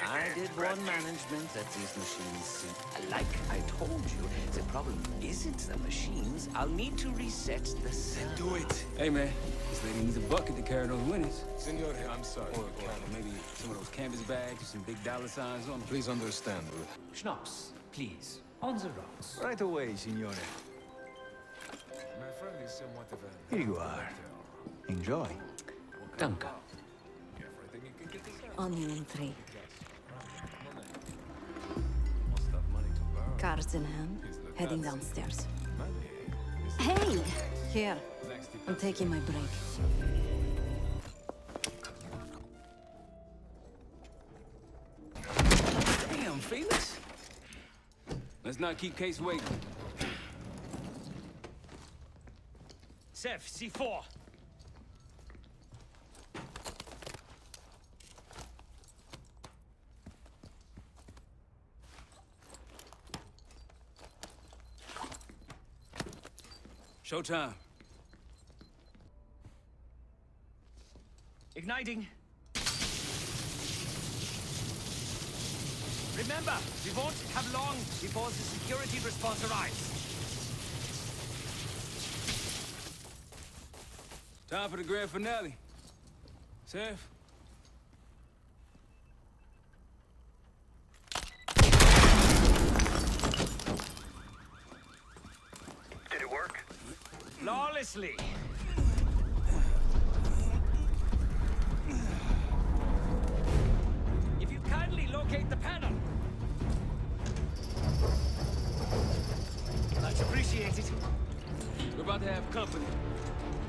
I did warn management that these machines... Like I told you, the problem isn't the machines. I'll need to reset the cell. Do it. Hey, man. This lady needs a bucket to carry those winnings. Signore, I'm sorry. Or maybe some of those canvas bags with some big dollar signs on them. Please understand. Schnapps, please. On the rocks. Right away, signore. My friend is somewhat of a... Here you are. Enjoy. Danke. Onion 3. Cards in hand, heading downstairs. Hey! Here. I'm taking my break. Damn, Let's not keep Case waiting. Sev, C4. Showtime. Igniting. Remember, we won't have long before the security response arrives. Time for the grand finale. Safe? Did it work? Flawlessly. If you kindly locate the panel. Much appreciated. We're about to have company.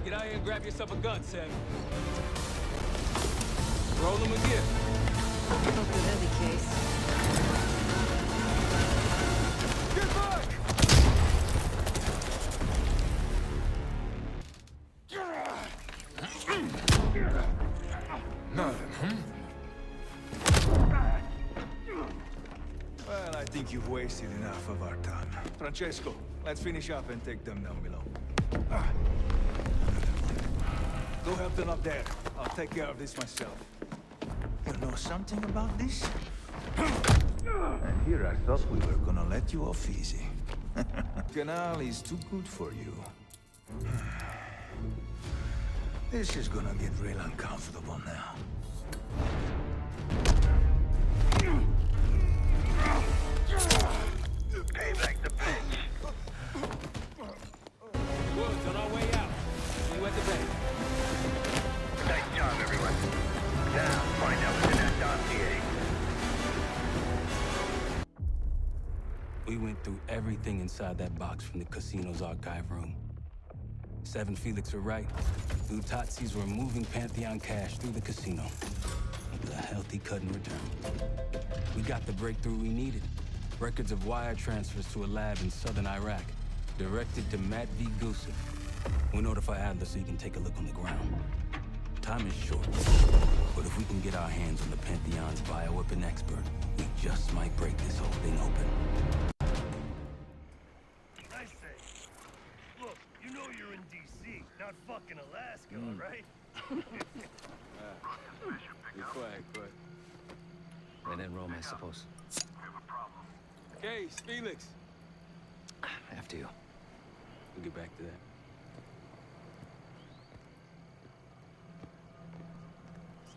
Get out here and grab yourself a gun, Sam. Roll him again. Hope you're ready, Case. Get back! Nothing, huh? Well, I think you've wasted enough of our time. Francesco, let's finish up and take them down below. Go help them up there. I'll take care of this myself. You know something about this? And here I thought we were gonna let you off easy. Canal is too good for you. This is gonna get real uncomfortable now. Payback the bitch. Woods on our way out. See you at the bank. Nice job, everyone. Now, find out what's in that dossier. We went through everything inside that box from the casino's archive room. 7 Felix were right. Utazis were moving Pantheon cash through the casino. With a healthy cut in return. We got the breakthrough we needed. Records of wire transfers to a lab in southern Iraq. Directed to Matt V. Gusev. We'll notify Adler so you can take a look on the ground. Time is short. But if we can get our hands on the Pantheon's bioweapon expert, we just might break this whole thing open. I say, look, you know you're in D.C., not fucking Alaska, right? Be quiet, quiet. And in Rome, I suppose. Case, Felix. After you. We'll get back to that.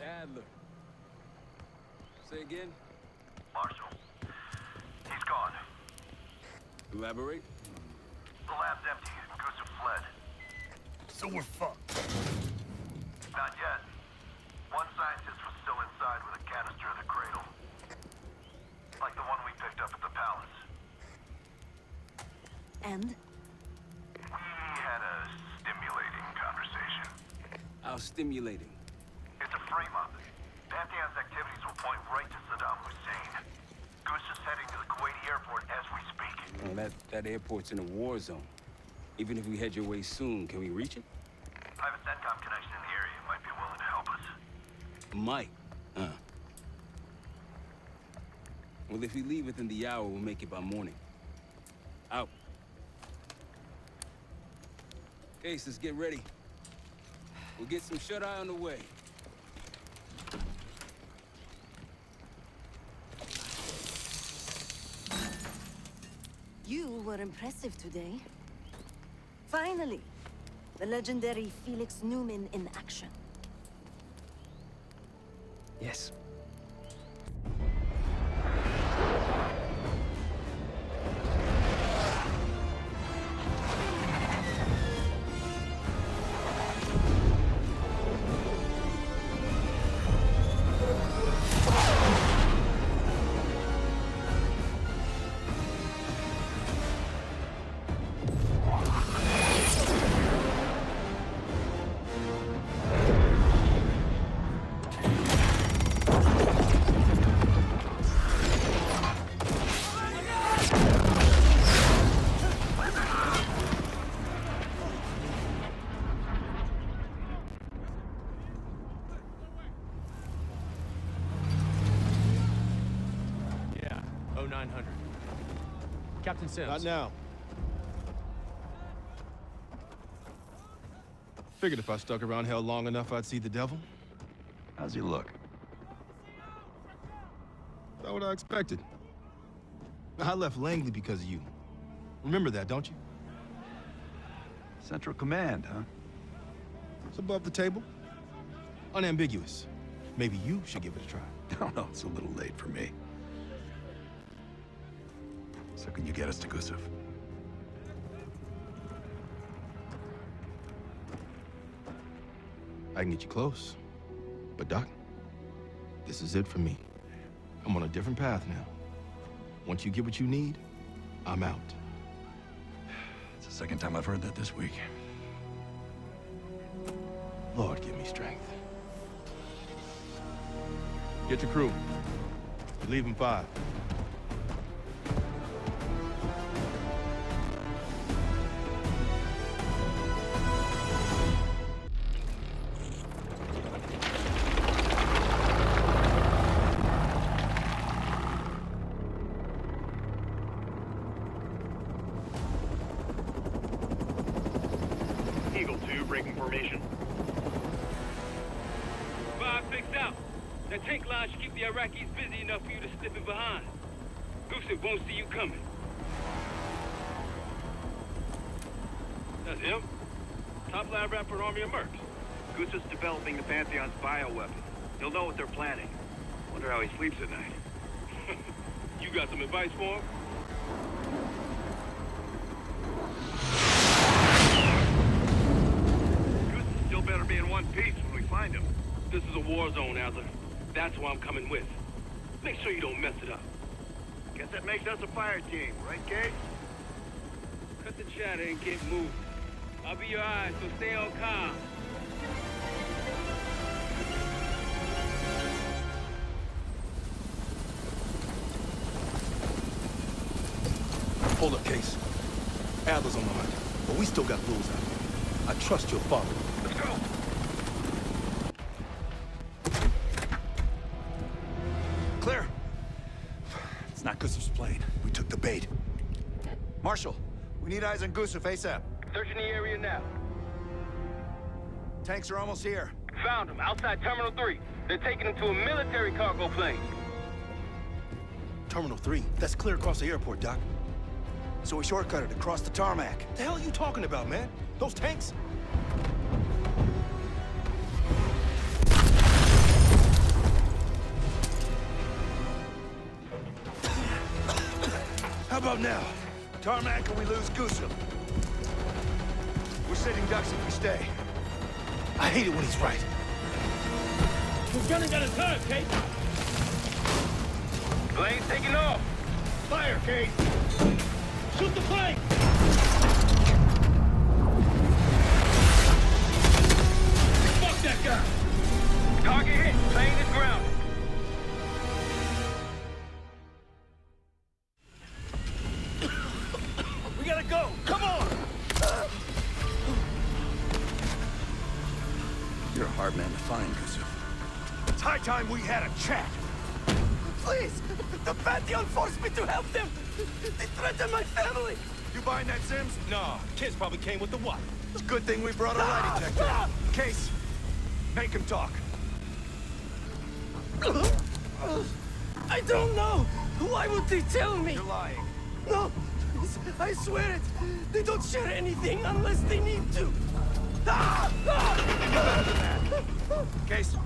Adler. Say again? Marshal, he's gone. Elaborate? The lab's empty and Gusev fled. So we're fucked. Not yet. One scientist was still inside with a canister of the cradle. Like the one we picked up at the palace. And? We had a stimulating conversation. How stimulating? It's a frame-up. Pantheon's activities will point right to Saddam Hussein. Goose is heading to the Kuwaiti airport as we speak. Well, that airport's in a war zone. Even if we head your way soon, can we reach it? I have a CENTCOM connection in the area. Might be willing to help us. Might. Well, if we leave within the hour, we'll make it by morning. Out. Case, let's get ready. We'll get some shut-eye on the way. You were impressive today. Finally, the legendary Felix Newman in action. Yes. 900. Captain Sims. Not now. Figured if I stuck around hell long enough, I'd see the devil. How's he look? Not what I expected. I left Langley because of you. Remember that, don't you? Central Command, huh? It's above the table. Unambiguous. Maybe you should give it a try. Oh, no, it's a little late for me. So can you get us to Gusev? I can get you close. But Doc, this is it for me. I'm on a different path now. Once you get what you need, I'm out. It's the second time I've heard that this week. Lord, give me strength. Get your crew. You leave in 5. Eagle 2, breaking formation. 5 fixed out. That tank line should keep the Iraqis busy enough for you to slip in behind. Gusev won't see you coming. That's him. Top lab rat for an army of mercs. Gusev's developing the Pantheon's bioweapon. He'll know what they're planning. Wonder how he sleeps at night. You got some advice for him? Gusev still better be in one piece when we find him. This is a war zone, Adler. That's why I'm coming with. Make sure you don't mess it up. Guess that makes us a fire team, right, Case? Cut the chatter and get moving. I'll be your eyes, so stay on calm. Hold up, Case. Adler's on the hunt, but we still got rules out here. I trust your father. Let's go! Clear. It's not Gusev's plane. We took the bait. Marshal, we need eyes on Gusev ASAP. Searching the area now. Tanks are almost here. Found him, outside Terminal 3. They're taking him to a military cargo plane. Terminal 3. That's clear across the airport, Doc. So we shortcutted across the tarmac. What the hell are you talking about, man? Those tanks? How about now? Tarmac or we lose Gusev? We're sitting ducks if we stay. I hate it when he's right. We're gunning out of time, Kate. Plane's taking off. Fire, Case! Shoot the plane! Fuck that guy! Target hit. Plane is grounded. We gotta go! Come on! You're a hard man to find, Gusev. It's high time we had a chat. Please! The Pantheon forced me to help them! They threatened my family! You buying that, Sims? Nah, kids probably came with the what? It's a good thing we brought a lie detector. Case, make him talk. I don't know! Why would they tell me? You're lying. No! I swear it! They don't share anything unless they need to! Case.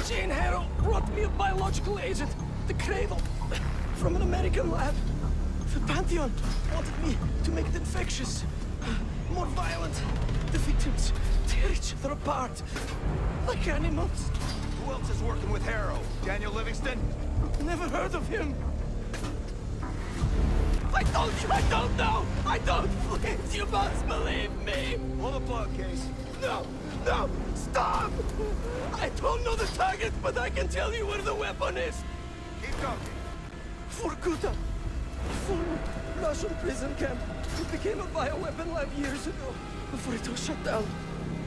Jane Harrow brought me a biological agent, the Cradle, from an American lab. The Pantheon wanted me to make it infectious, more violent. The victims tear each other apart, like animals. Who else is working with Harrow? Daniel Livingston? Never heard of him. I told you I don't know! I don't! Please, you must believe me! Pull the plug, Case. No! No! Stop! I don't know the target, but I can tell you where the weapon is! Keep talking. Vorkuta! Former Russian prison camp. It became a bioweapon lab years ago, before it was shut down.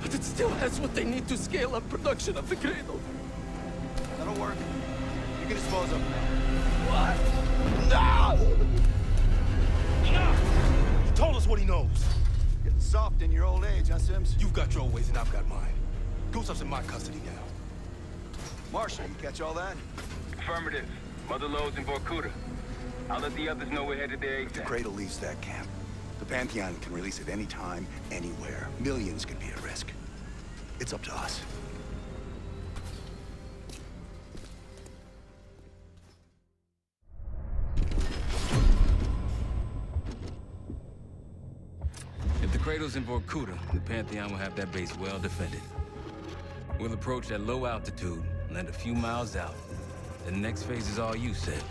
But it still has what they need to scale up production of the Cradle. gonna work. You can dispose of them. What? No! No! He told us what he knows. Getting soft in your old age, huh, Sims? You've got your ways and I've got mine. Gusev's in my custody now. Marshall, you catch all that? Affirmative. Mother loads in Vorkuta. I'll let the others know we're headed there If the ASAP. Cradle leaves that camp, the Pantheon can release it any time, anywhere. Millions could be at risk. It's up to us. If the Cradle's in Vorkuta, the Pantheon will have that base well defended. We'll approach at low altitude, land a few miles out. The next phase is all you, said.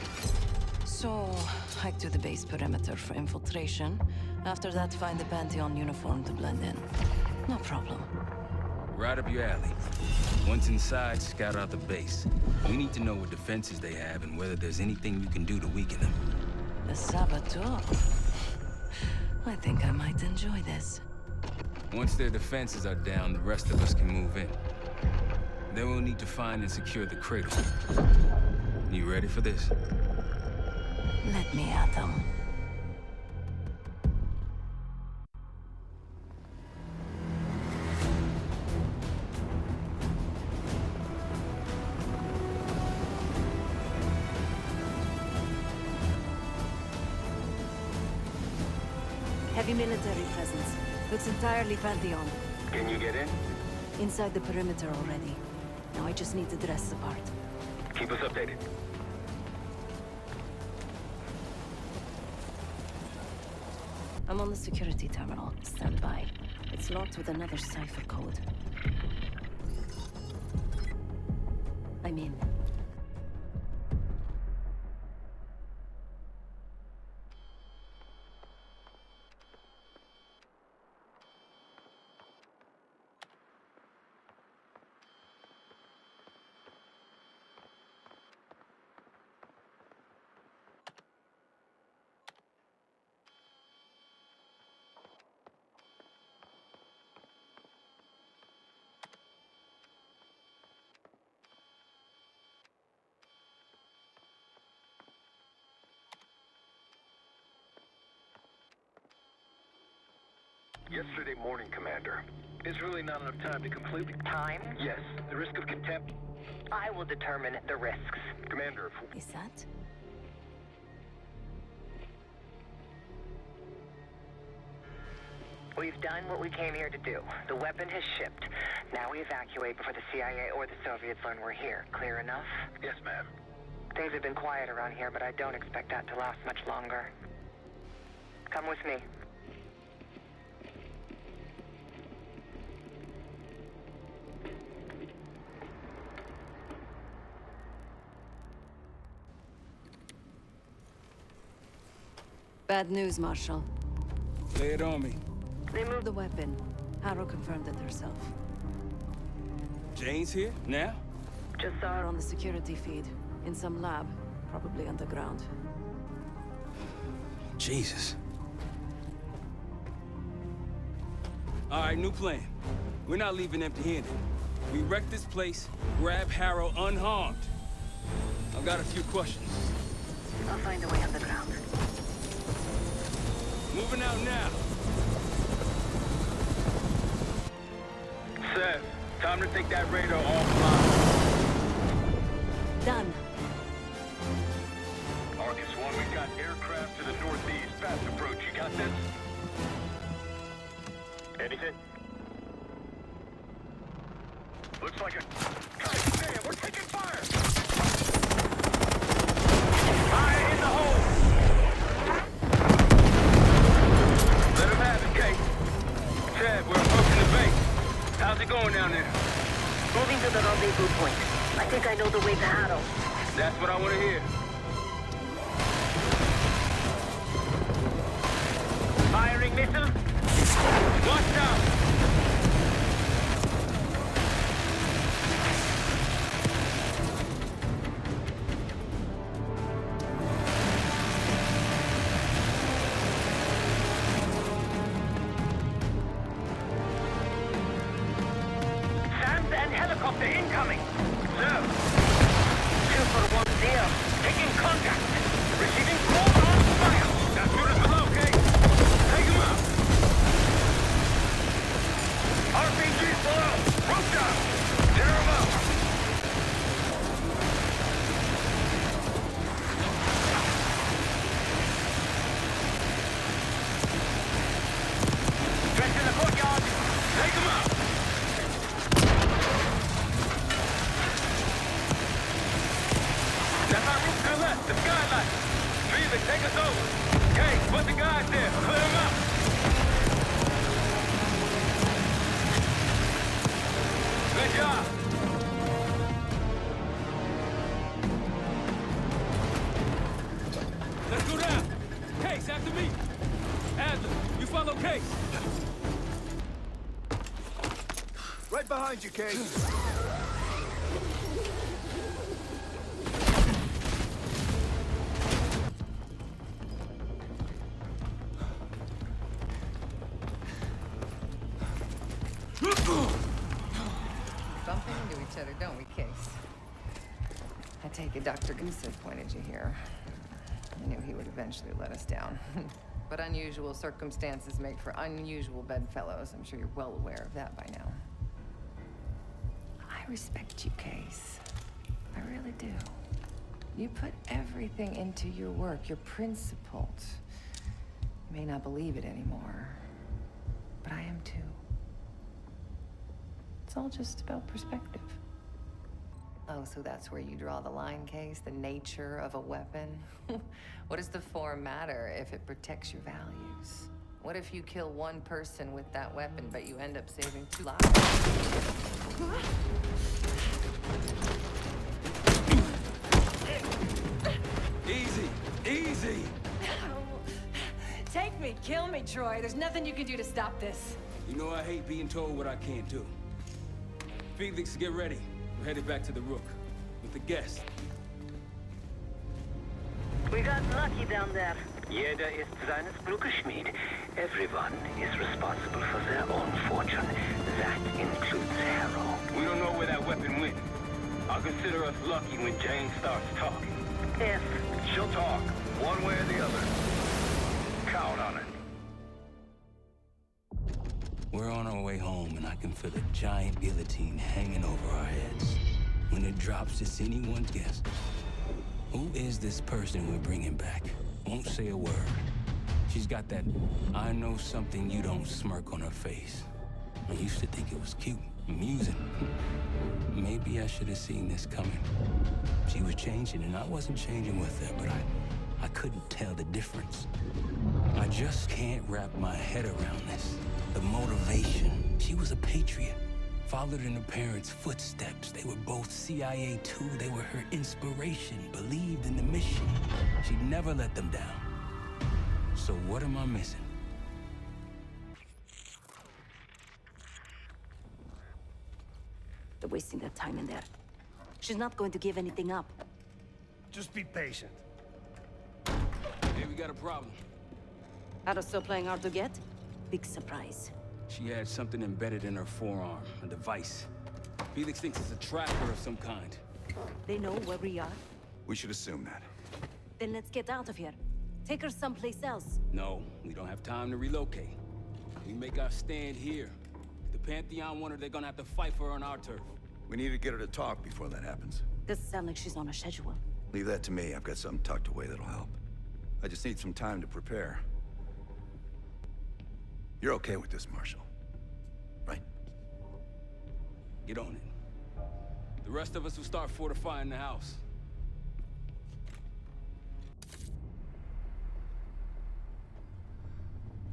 So, hike to the base perimeter for infiltration. After that, find the Pantheon uniform to blend in. No problem. Right up your alley. Once inside, scout out the base. We need to know what defenses they have and whether there's anything you can do to weaken them. The saboteur. I think I might enjoy this. Once their defenses are down, the rest of us can move in. Then we'll need to find and secure the Cradle. You ready for this? Let me at them. Heavy military presence. Looks entirely Pantheon. Can you get in? Inside the perimeter already. Now I just need to dress the part. Keep us updated. I'm on the security terminal. Stand by. It's locked with another cipher code. I'm in. Yesterday morning, Commander. There's really not enough time to completely... Time? Yes. The risk of contempt... I will determine the risks. Commander, Is that? We've done what we came here to do. The weapon has shipped. Now we evacuate before the CIA or the Soviets learn we're here. Clear enough? Yes, ma'am. Things have been quiet around here, but I don't expect that to last much longer. Come with me. Bad news, Marshal. Lay it on me. They moved the weapon. Harrow confirmed it herself. Jane's here? Now? Just saw her on the security feed. In some lab. Probably underground. Jesus. All right, new plan. We're not leaving empty-handed. We wreck this place, grab Harrow unharmed. I've got a few questions. I'll find a way underground. Moving out now. Seth, time to take that radar offline. Done. Marcus 1, we've got aircraft to the northeast. Fast approach. You got this? Anything? Looks like a... God damn, we're taking fire! Fire in the hole! Let him have it, Kate. Chad, we're approaching the base. How's it going down there? Moving to the rendezvous point. I think I know the way to Harrow. That's what I want to hear. Firing missile. Watch out! SAMs and helicopter incoming. Sir. See him. Taking contact. Receiving full on fire. Now shoot us below, okay? Take him out. RPG's below. Roof down. Tear him out. Stretch in the courtyard. Take him out. That's our roof to the left, the skylight. Felix, take us over. Okay, put the guys there. Clear them out. Good job. Let's go down. Case, after me. Adler, you follow Case. Right behind you, Case. Bumping into each other, don't we, Case? I take it Dr. Gusev pointed you here. I knew he would eventually let us down. But unusual circumstances make for unusual bedfellows. I'm sure you're well aware of that by now. I respect you, Case. I really do. You put everything into your work. You're principled. You may not believe it anymore, but I am too. It's all just about perspective. Oh, so that's where you draw the line, Case? The nature of a weapon? What does the form matter if it protects your values? What if you kill one person with that weapon, but you end up saving 2 lives? Easy, easy! Take me, kill me, Troy. There's nothing you can do to stop this. You know I hate being told what I can't do. Felix, get ready. We're headed back to the Rook with the guest. We got lucky down there. Jeder ist seines Glückes Schmied. Everyone is responsible for their own fortune. That includes Harrow. We don't know where that weapon went. I'll consider us lucky when Jane starts talking. If She'll talk, one way or the other. Count on it. We're on our way home, and I can feel a giant guillotine hanging over our heads. When it drops, it's anyone's guess. Who is this person we're bringing back? Won't say a word. She's got that I know something you don't smirk on her face. I used to think it was cute, amusing. Maybe I should have seen this coming. She was changing, and I wasn't changing with her, but I couldn't tell the difference. I just can't wrap my head around this. The motivation. She was a patriot. Followed in her parents' footsteps. They were both CIA too. They were her inspiration. Believed in the mission. She'd never let them down. So what am I missing? They're wasting their time in there. She's not going to give anything up. Just be patient. Hey, we got a problem. Are still playing hard to get? Big surprise. She had something embedded in her forearm, a device. Felix thinks it's a tracker of some kind. They know where we are? We should assume that. Then let's get out of here. Take her someplace else. No, we don't have time to relocate. We make our stand here. If the Pantheon want her, they're gonna have to fight for her on our turf. We need to get her to talk before that happens. Doesn't sound like she's on a schedule. Leave that to me. I've got something tucked away that'll help. I just need some time to prepare. You're okay with this, Marshal? Right? Get on it. The rest of us will start fortifying the house.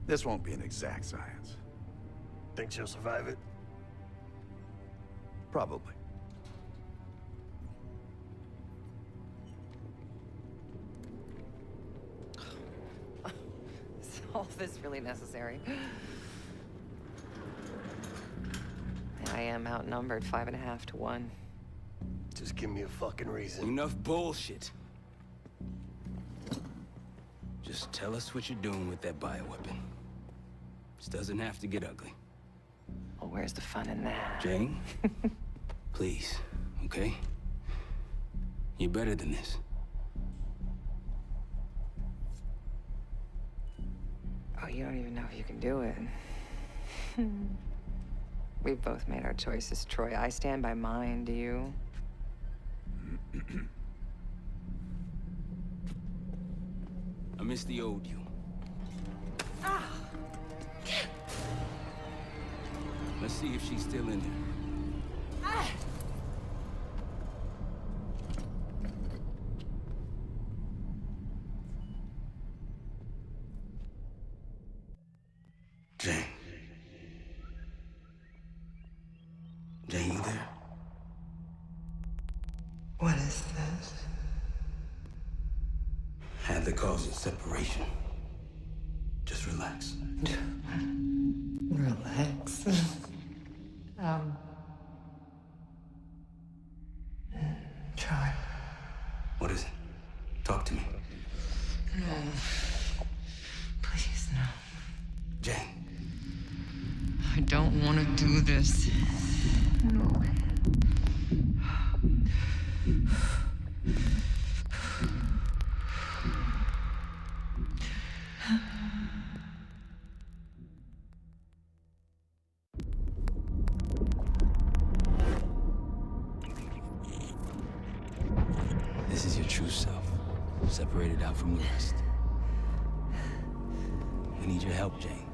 This won't be an exact science. Think she'll survive it? Probably. Is all this really necessary? I am outnumbered 5.5 to 1. Just give me a fucking reason. Enough bullshit. Just tell us what you're doing with that bioweapon. This doesn't have to get ugly. Well, where's the fun in that? Jane? Please, okay? You're better than this. Oh, you don't even know if you can do it. We've both made our choices, Troy. I stand by mine, do you? I miss the old you. Let's see if she's still in there. Jane. Jane, you there? What is this? Had the cause of separation. Just relax. Relax. Try. What is it? Talk to me. No. Please, no. Jane. I don't want to do this. No. This is your true self, separated out from the rest. We need your help, Jane.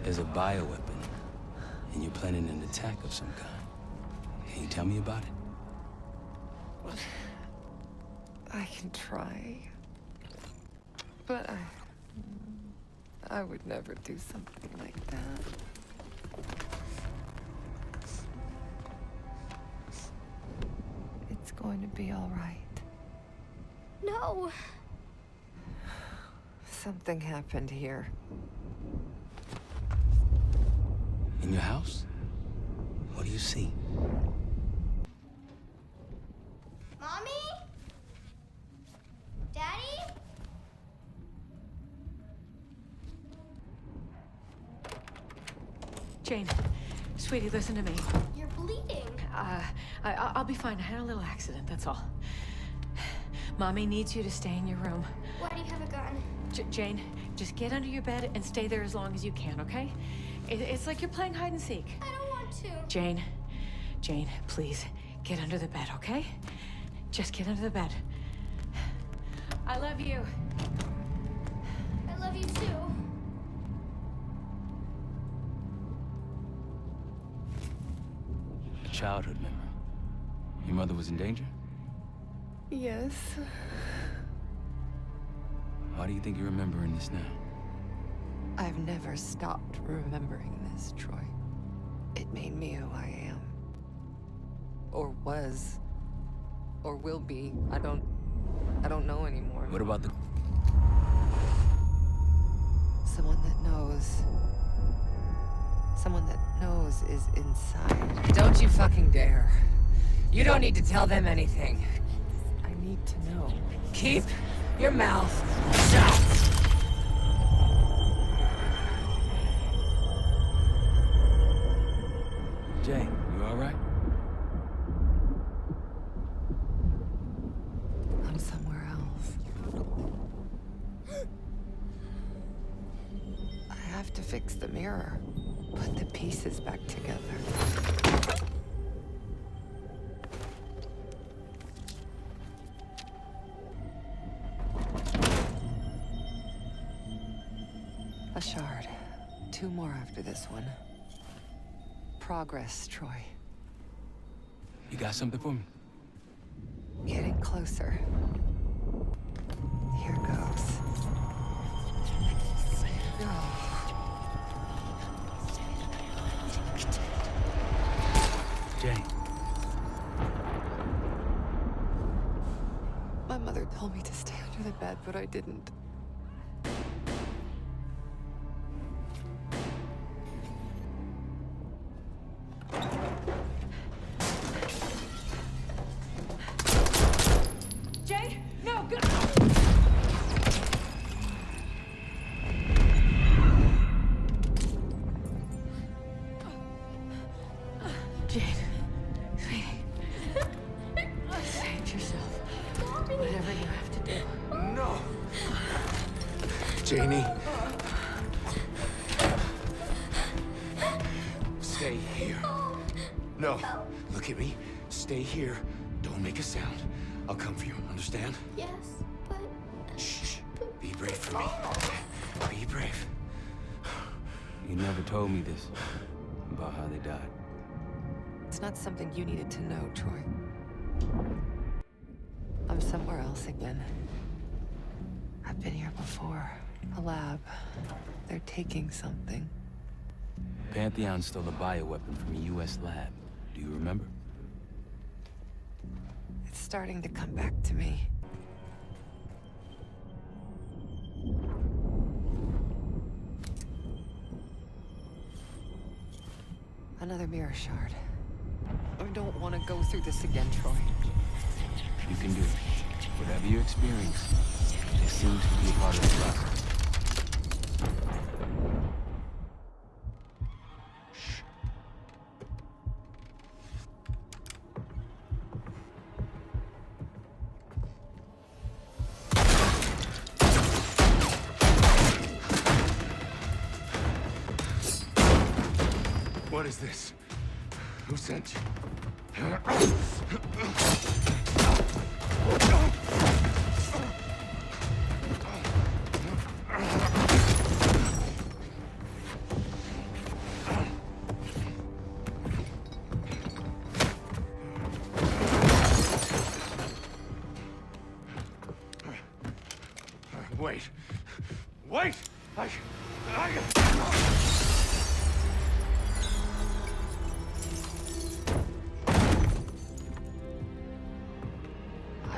There's a bioweapon, and you're planning an attack of some kind. Can you tell me about it? I can try. But I would never do something like that. It's going to be all right. No! Something happened here. In your house? What do you see? Mommy? Daddy? Jane, sweetie, listen to me. You're bleeding. I'll be fine. I had a little accident, that's all. Mommy needs you to stay in your room. Why do you have a gun? Jane, just get under your bed and stay there as long as you can, okay? It's like you're playing hide and seek. I don't want to. Jane, please, get under the bed, okay? Just get under the bed. I love you. I love you too. A childhood memory. Your mother was in danger? Yes. Why do you think you're remembering this now? I've never stopped remembering this, Troy. It made me who I am. Or was. Or will be. I don't know anymore. What about the... Someone that knows. Someone that knows is inside. Don't you fucking dare. You don't need to tell them anything. I need to know. Keep your mouth shut! Jane, you all right? I'm somewhere else. I have to fix the mirror. Put the pieces back together. A shard. 2 more after this one. Progress, Troy. You got something for me? Getting closer. Here goes. Jane. My mother told me to stay under the bed, but I didn't. Jane, no, go! Jane, sweetie. Save yourself. Whatever you have to do. No! Janie. Stay here. No. Look at me. Stay here. Don't make a sound. I'll come for you, understand? Yes, but... Shh. Be brave for me. Be brave. You never told me this, about how they died. It's not something you needed to know, Troy. I'm somewhere else again. I've been here before. A lab. They're taking something. Pantheon stole a bioweapon from a U.S. lab. Do you remember? It's starting to come back to me. Another mirror shard. I don't want to go through this again, Troy. You can do it. Whatever you experience, it seems to be a part of the process. What is this? Who sent you? Wait. Wait!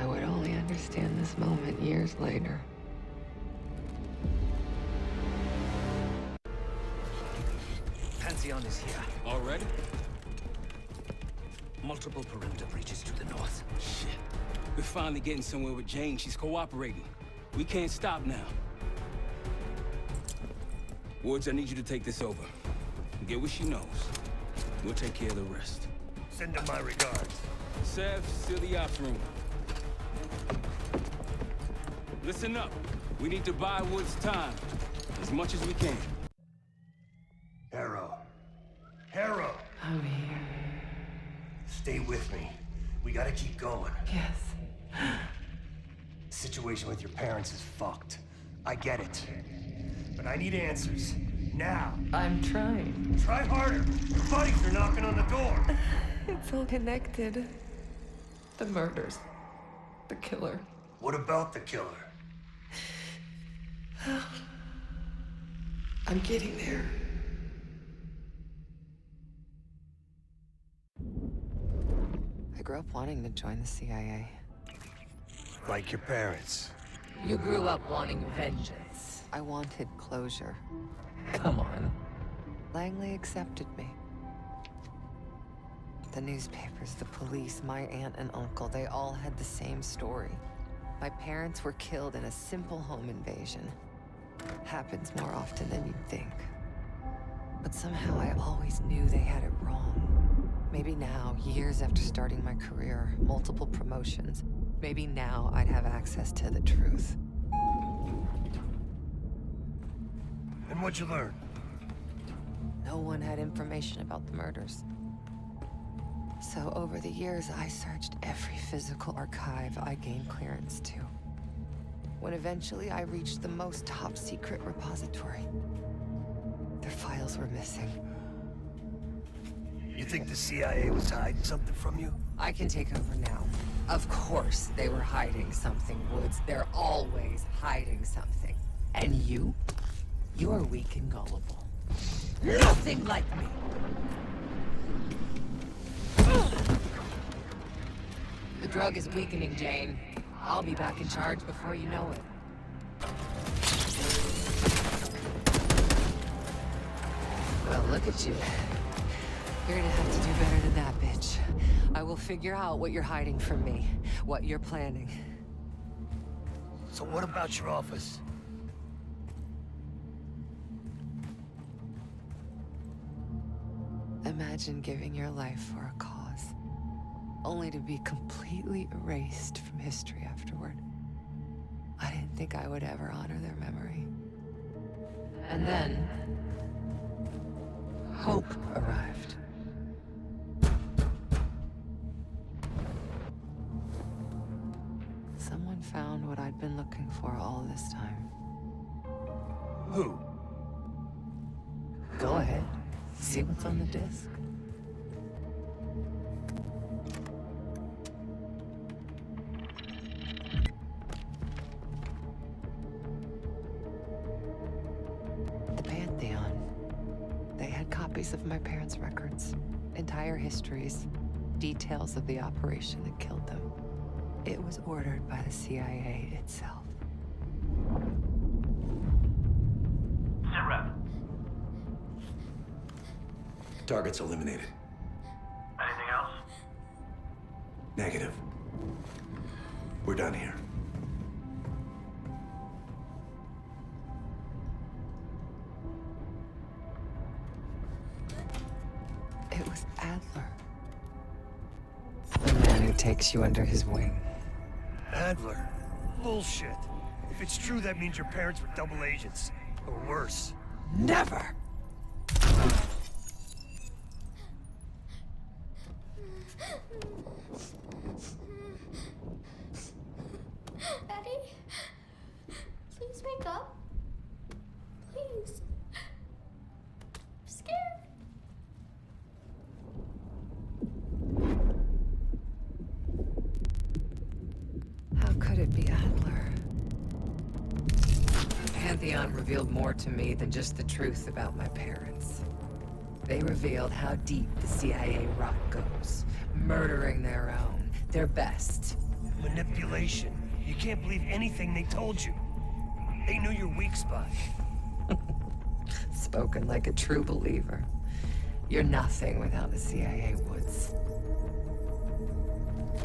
I would only understand this moment years later. Pantheon is here. Already? Multiple perimeter breaches to the north. Shit. We're finally getting somewhere with Jane. She's cooperating. We can't stop now. Woods, I need you to take this over. Get what she knows. We'll take care of the rest. Send him my regards. Sev, seal the ops room. Listen up. We need to buy Woods time. As much as we can. Harrow. Harrow! I'm here. Stay with me. We gotta keep going. Yes. The situation with your parents is fucked. I get it. But I need answers. Now. I'm trying. Try harder. Your buddies are knocking on the door. It's all connected. The murders. The killer. What about the killer? I'm getting there. I grew up wanting to join the CIA. Like your parents. You grew up wanting vengeance. I wanted closure. Come on. Langley accepted me. The newspapers, the police, my aunt and uncle, they all had the same story. My parents were killed in a simple home invasion. Happens more often than you'd think. But somehow I always knew they had it wrong. Maybe now, years after starting my career, multiple promotions, maybe now I'd have access to the truth. And what'd you learn? No one had information about the murders. So over the years, I searched every physical archive I gained clearance to. When eventually I reached the most top-secret repository, their files were missing. You think the CIA was hiding something from you? I can take over now. Of course they were hiding something, Woods. They're always hiding something. And you? You're weak and gullible. Nothing like me! The drug is weakening, Jane. I'll be back in charge before you know it. Well, look at you. You're gonna have to do better than that, bitch. I will figure out what you're hiding from me, what you're planning. So what about your office? imagine giving your life for a cause, only to be completely erased from history afterward. I didn't think I would ever honor their memory. And then, hope arrived. Someone found what I'd been looking for all this time. Who? Go ahead. See what's on the disc. The Pantheon. They had copies of my parents' records, entire histories, details of the operation that killed them. It was ordered by the CIA itself. Sit rep. Targets eliminated. Anything else? Negative. We're done here. It was Adler. The man who takes you under his wing. Adler? Bullshit. If it's true, that means your parents were double agents. Or worse. Never! Daddy? Please wake up. Please. I'm scared. How could it be Adler? Pantheon revealed more to me than just the truth about my parents. They revealed how deep the CIA rot goes, murdering their own, their best. Manipulation. You can't believe anything they told you. They knew your weak spot. Spoken like a true believer. You're nothing without the CIA Woods.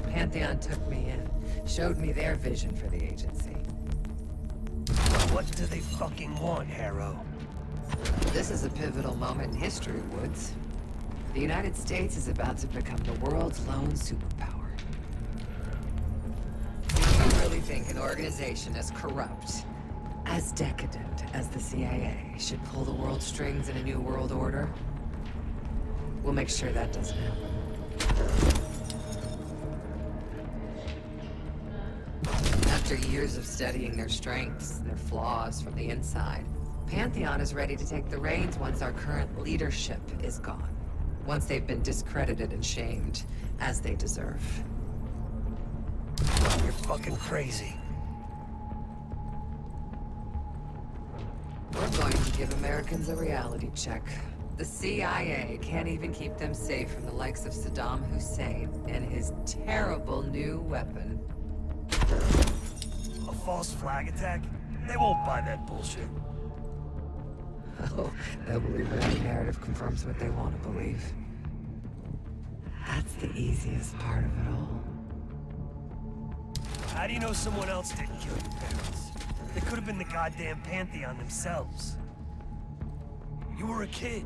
Pantheon took me in, showed me their vision for the agency. What do they fucking want, Harrow? This is a pivotal moment in history, Woods. The United States is about to become the world's lone superpower. Do you really think an organization as corrupt, as decadent as the CIA should pull the world's strings in a new world order? We'll make sure that doesn't happen. After years of studying their strengths, their flaws from the inside, Pantheon is ready to take the reins once our current leadership is gone. Once they've been discredited and shamed, as they deserve. You're fucking crazy. We're going to give Americans a reality check. The CIA can't even keep them safe from the likes of Saddam Hussein and his terrible new weapon. A false flag attack? They won't buy that bullshit. Oh, they'll believe whatever narrative confirms what they want to believe. That's the easiest part of it all. How do you know someone else didn't kill your parents? They could have been the goddamn Pantheon themselves. You were a kid.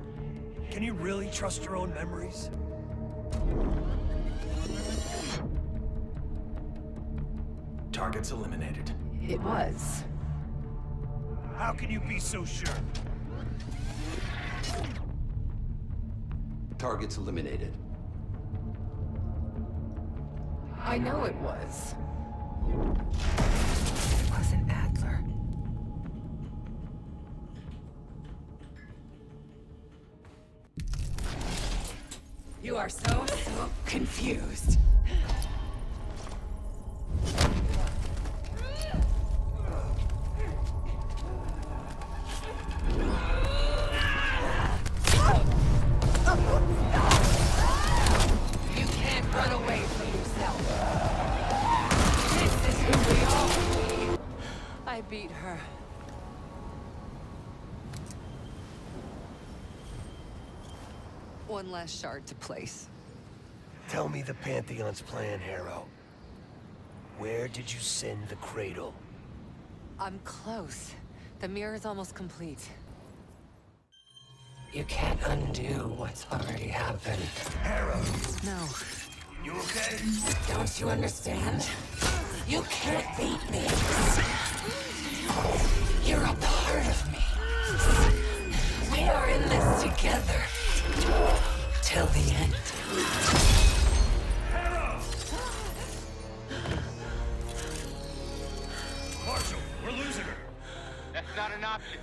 Can you really trust your own memories? Targets eliminated. It was. How can you be so sure? Targets eliminated. I know it was. It wasn't Adler. You are so confused. You can't run away from yourself. This is who we are. I beat her. One last shard to place. Tell me the Pantheon's plan, Harrow. Where did you send the cradle? I'm close. The mirror's almost complete. You can't undo what's already happened. Harrow, No. you okay? Don't you understand? You can't beat me. You're a part of me. We are in this together. Till the end. Harrow! Marshal, we're losing her. That's not an option.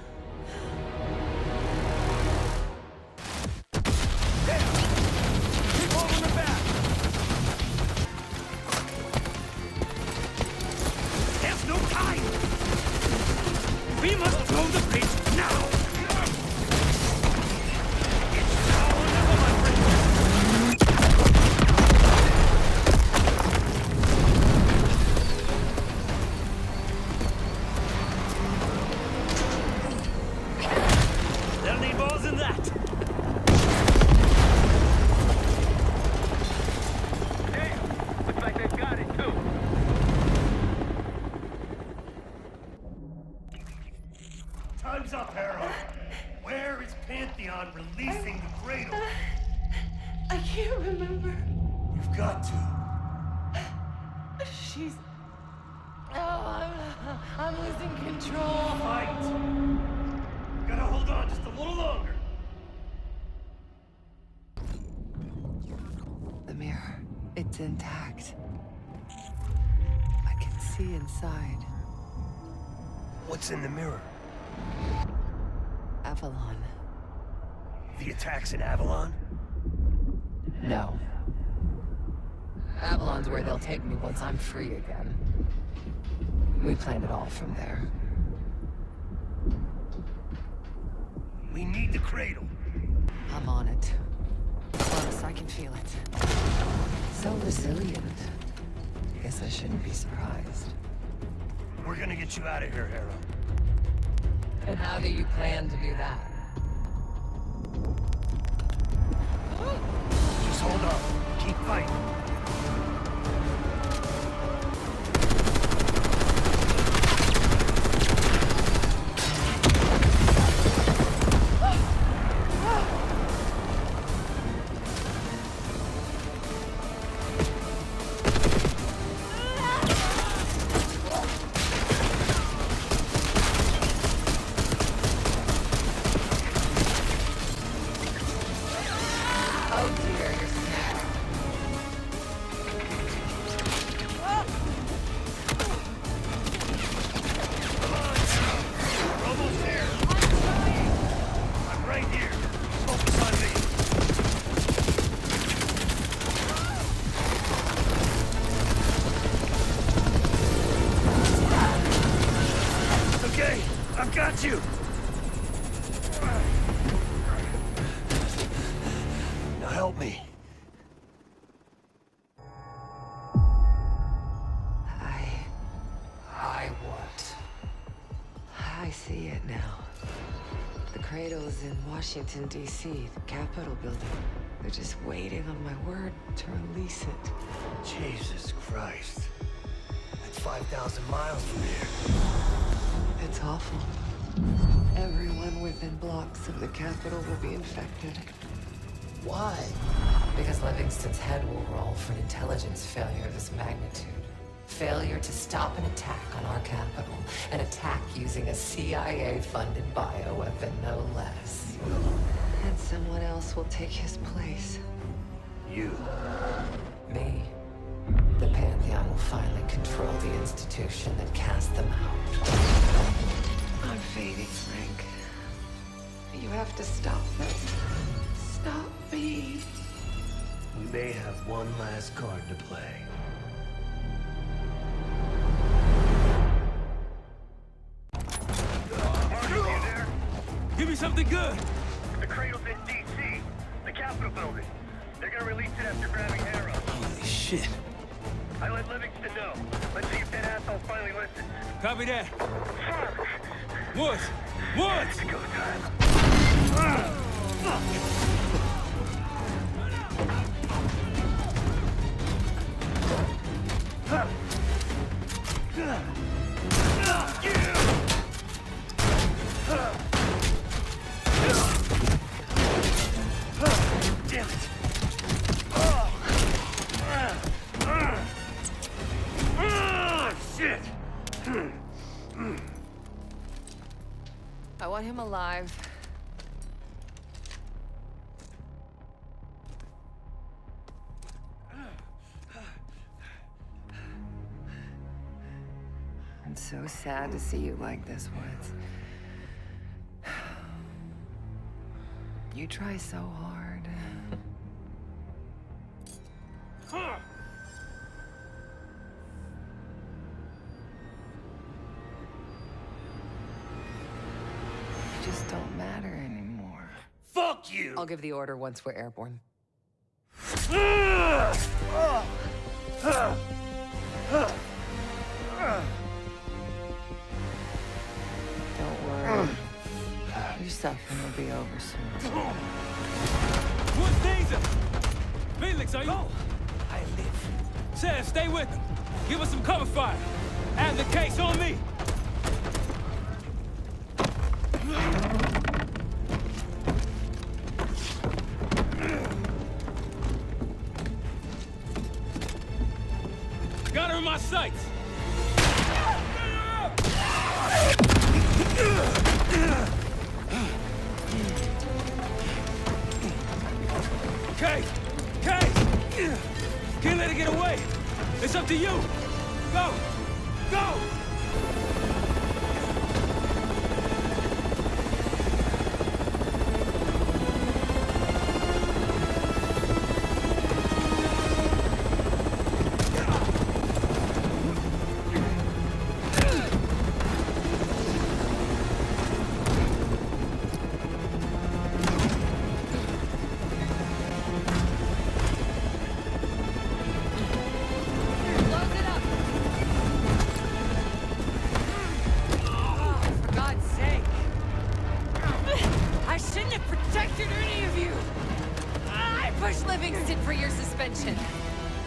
Keep holding her back! There's no time! We must blow the bridge now! It's now or never, my friend! They'll need more than that! Damn! Looks like they've got it, too. Time's up, Harrow. Where is Pantheon releasing the cradle? I can't remember. You've got to. She's... Oh, I'm losing control. Fight! Gotta hold on just a little longer. The mirror, it's intact. I can see inside. What's in the mirror? Avalon. The attacks in Avalon? No. Avalon's where they'll take me once I'm free again. We planned it all from there. We need the cradle. I'm on it. Close, I can feel it. So resilient. Guess I shouldn't be surprised. We're gonna get you out of here, Harrow. And how do you plan to do that? Just hold on. Keep fighting. Oh dear, you're snapped. We're almost there. I'm right here. Focus on me. It's okay. I've got you. Now help me. I what? I see it now. The cradle's in Washington, D.C., the Capitol building. They're just waiting on my word to release it. Jesus Christ. That's 5,000 miles from here. It's awful. Everyone within blocks of the Capitol will be infected. Why? Because Livingston's head will roll for an intelligence failure of this magnitude. Failure to stop an attack on our capital. An attack using a CIA-funded bioweapon, no less. And someone else will take his place. You. Me. The Pantheon will finally control the institution that cast them out. I'm fading, Frank. You have to stop them. Stop me. We may have one last card to play. Marshal, you there? Give me something good! The cradle's in D.C., the Capitol building. They're gonna release it after grabbing Harrow. Holy shit. I let Livingston know. Let's see if that asshole finally listens. Copy that. Fuck! What? What? It's go time. him alive. I'm so sad to see you like this, Woods. You try so hard. You just don't matter anymore. Fuck you! I'll give the order once we're airborne. Don't worry. Your suffering will be over soon. What's Danger? Felix, are you? No, I live. Chad, stay with him. Give us some cover fire. Have the case on me. Got her in my sights. Case! Case! Can't let it get away! It's up to you! Go! Go!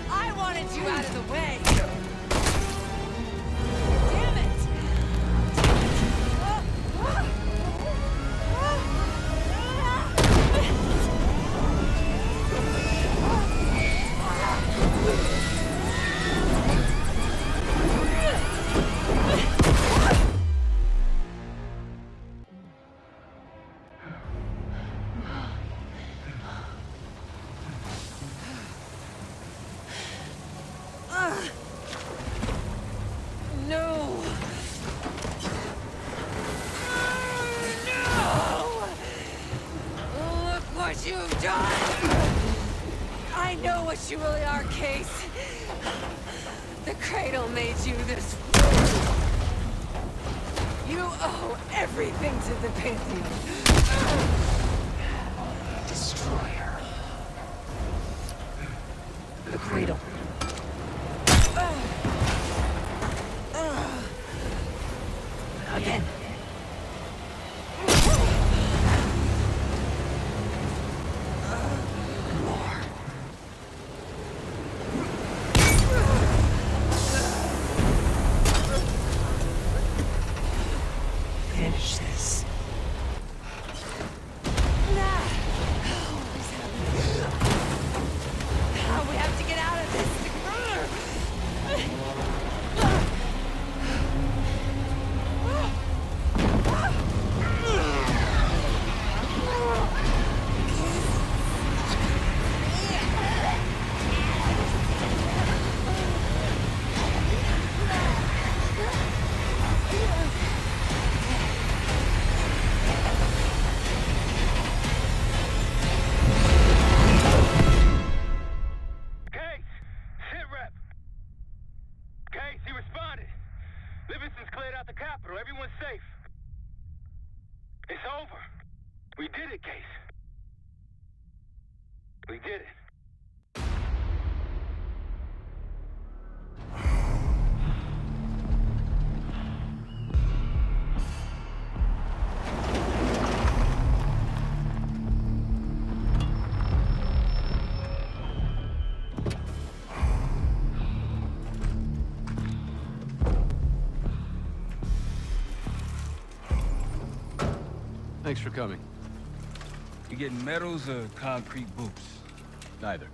I wanted you out of the way. Damn you've done! I know what you really are, Case. The Cradle made you this. You owe everything to the Pantheon. Destroyer. The Cradle. Again. Finish this. We have to get out of this. Livingston's cleared out the capital. Everyone's safe. It's over. We did it, Case. We did it. Thanks for coming. You getting medals or concrete boots? Neither.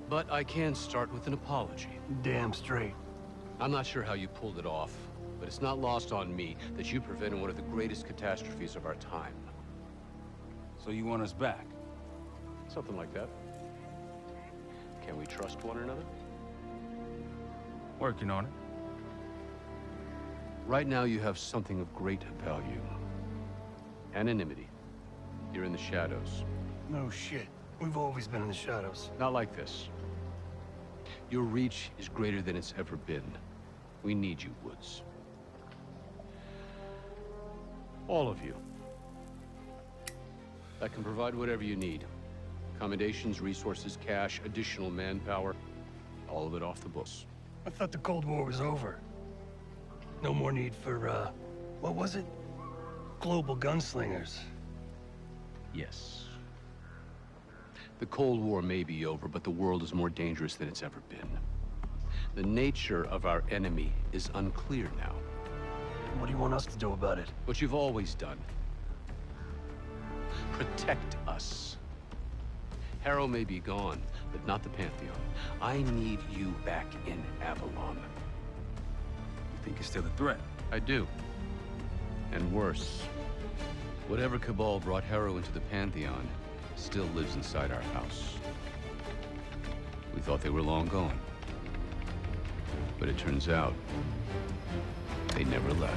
But I can start with an apology. Damn straight. I'm not sure how you pulled it off, But it's not lost on me that you prevented one of the greatest catastrophes of our time. So you want us back? Something like that. Can we trust one another? Working on it. Right now you have something of great value. Anonymity. You're in the shadows. No shit. We've always been in the shadows. Not like this. Your reach is greater than it's ever been. We need you, Woods. All of you. I can provide whatever you need. Accommodations, resources, cash, additional manpower. All of it off the books. I thought the Cold War was over. No more need for, what was it? Global gunslingers. Yes. The Cold War may be over, but the world is more dangerous than it's ever been. The nature of our enemy is unclear now. What do you want us to do about it? What you've always done. Protect us. Harrow may be gone, but not the Pantheon. I need you back in Avalon. You think it's still a threat? I do. And worse. Whatever cabal brought Harrow into the Pantheon still lives inside our house. We thought they were long gone. But it turns out, they never left.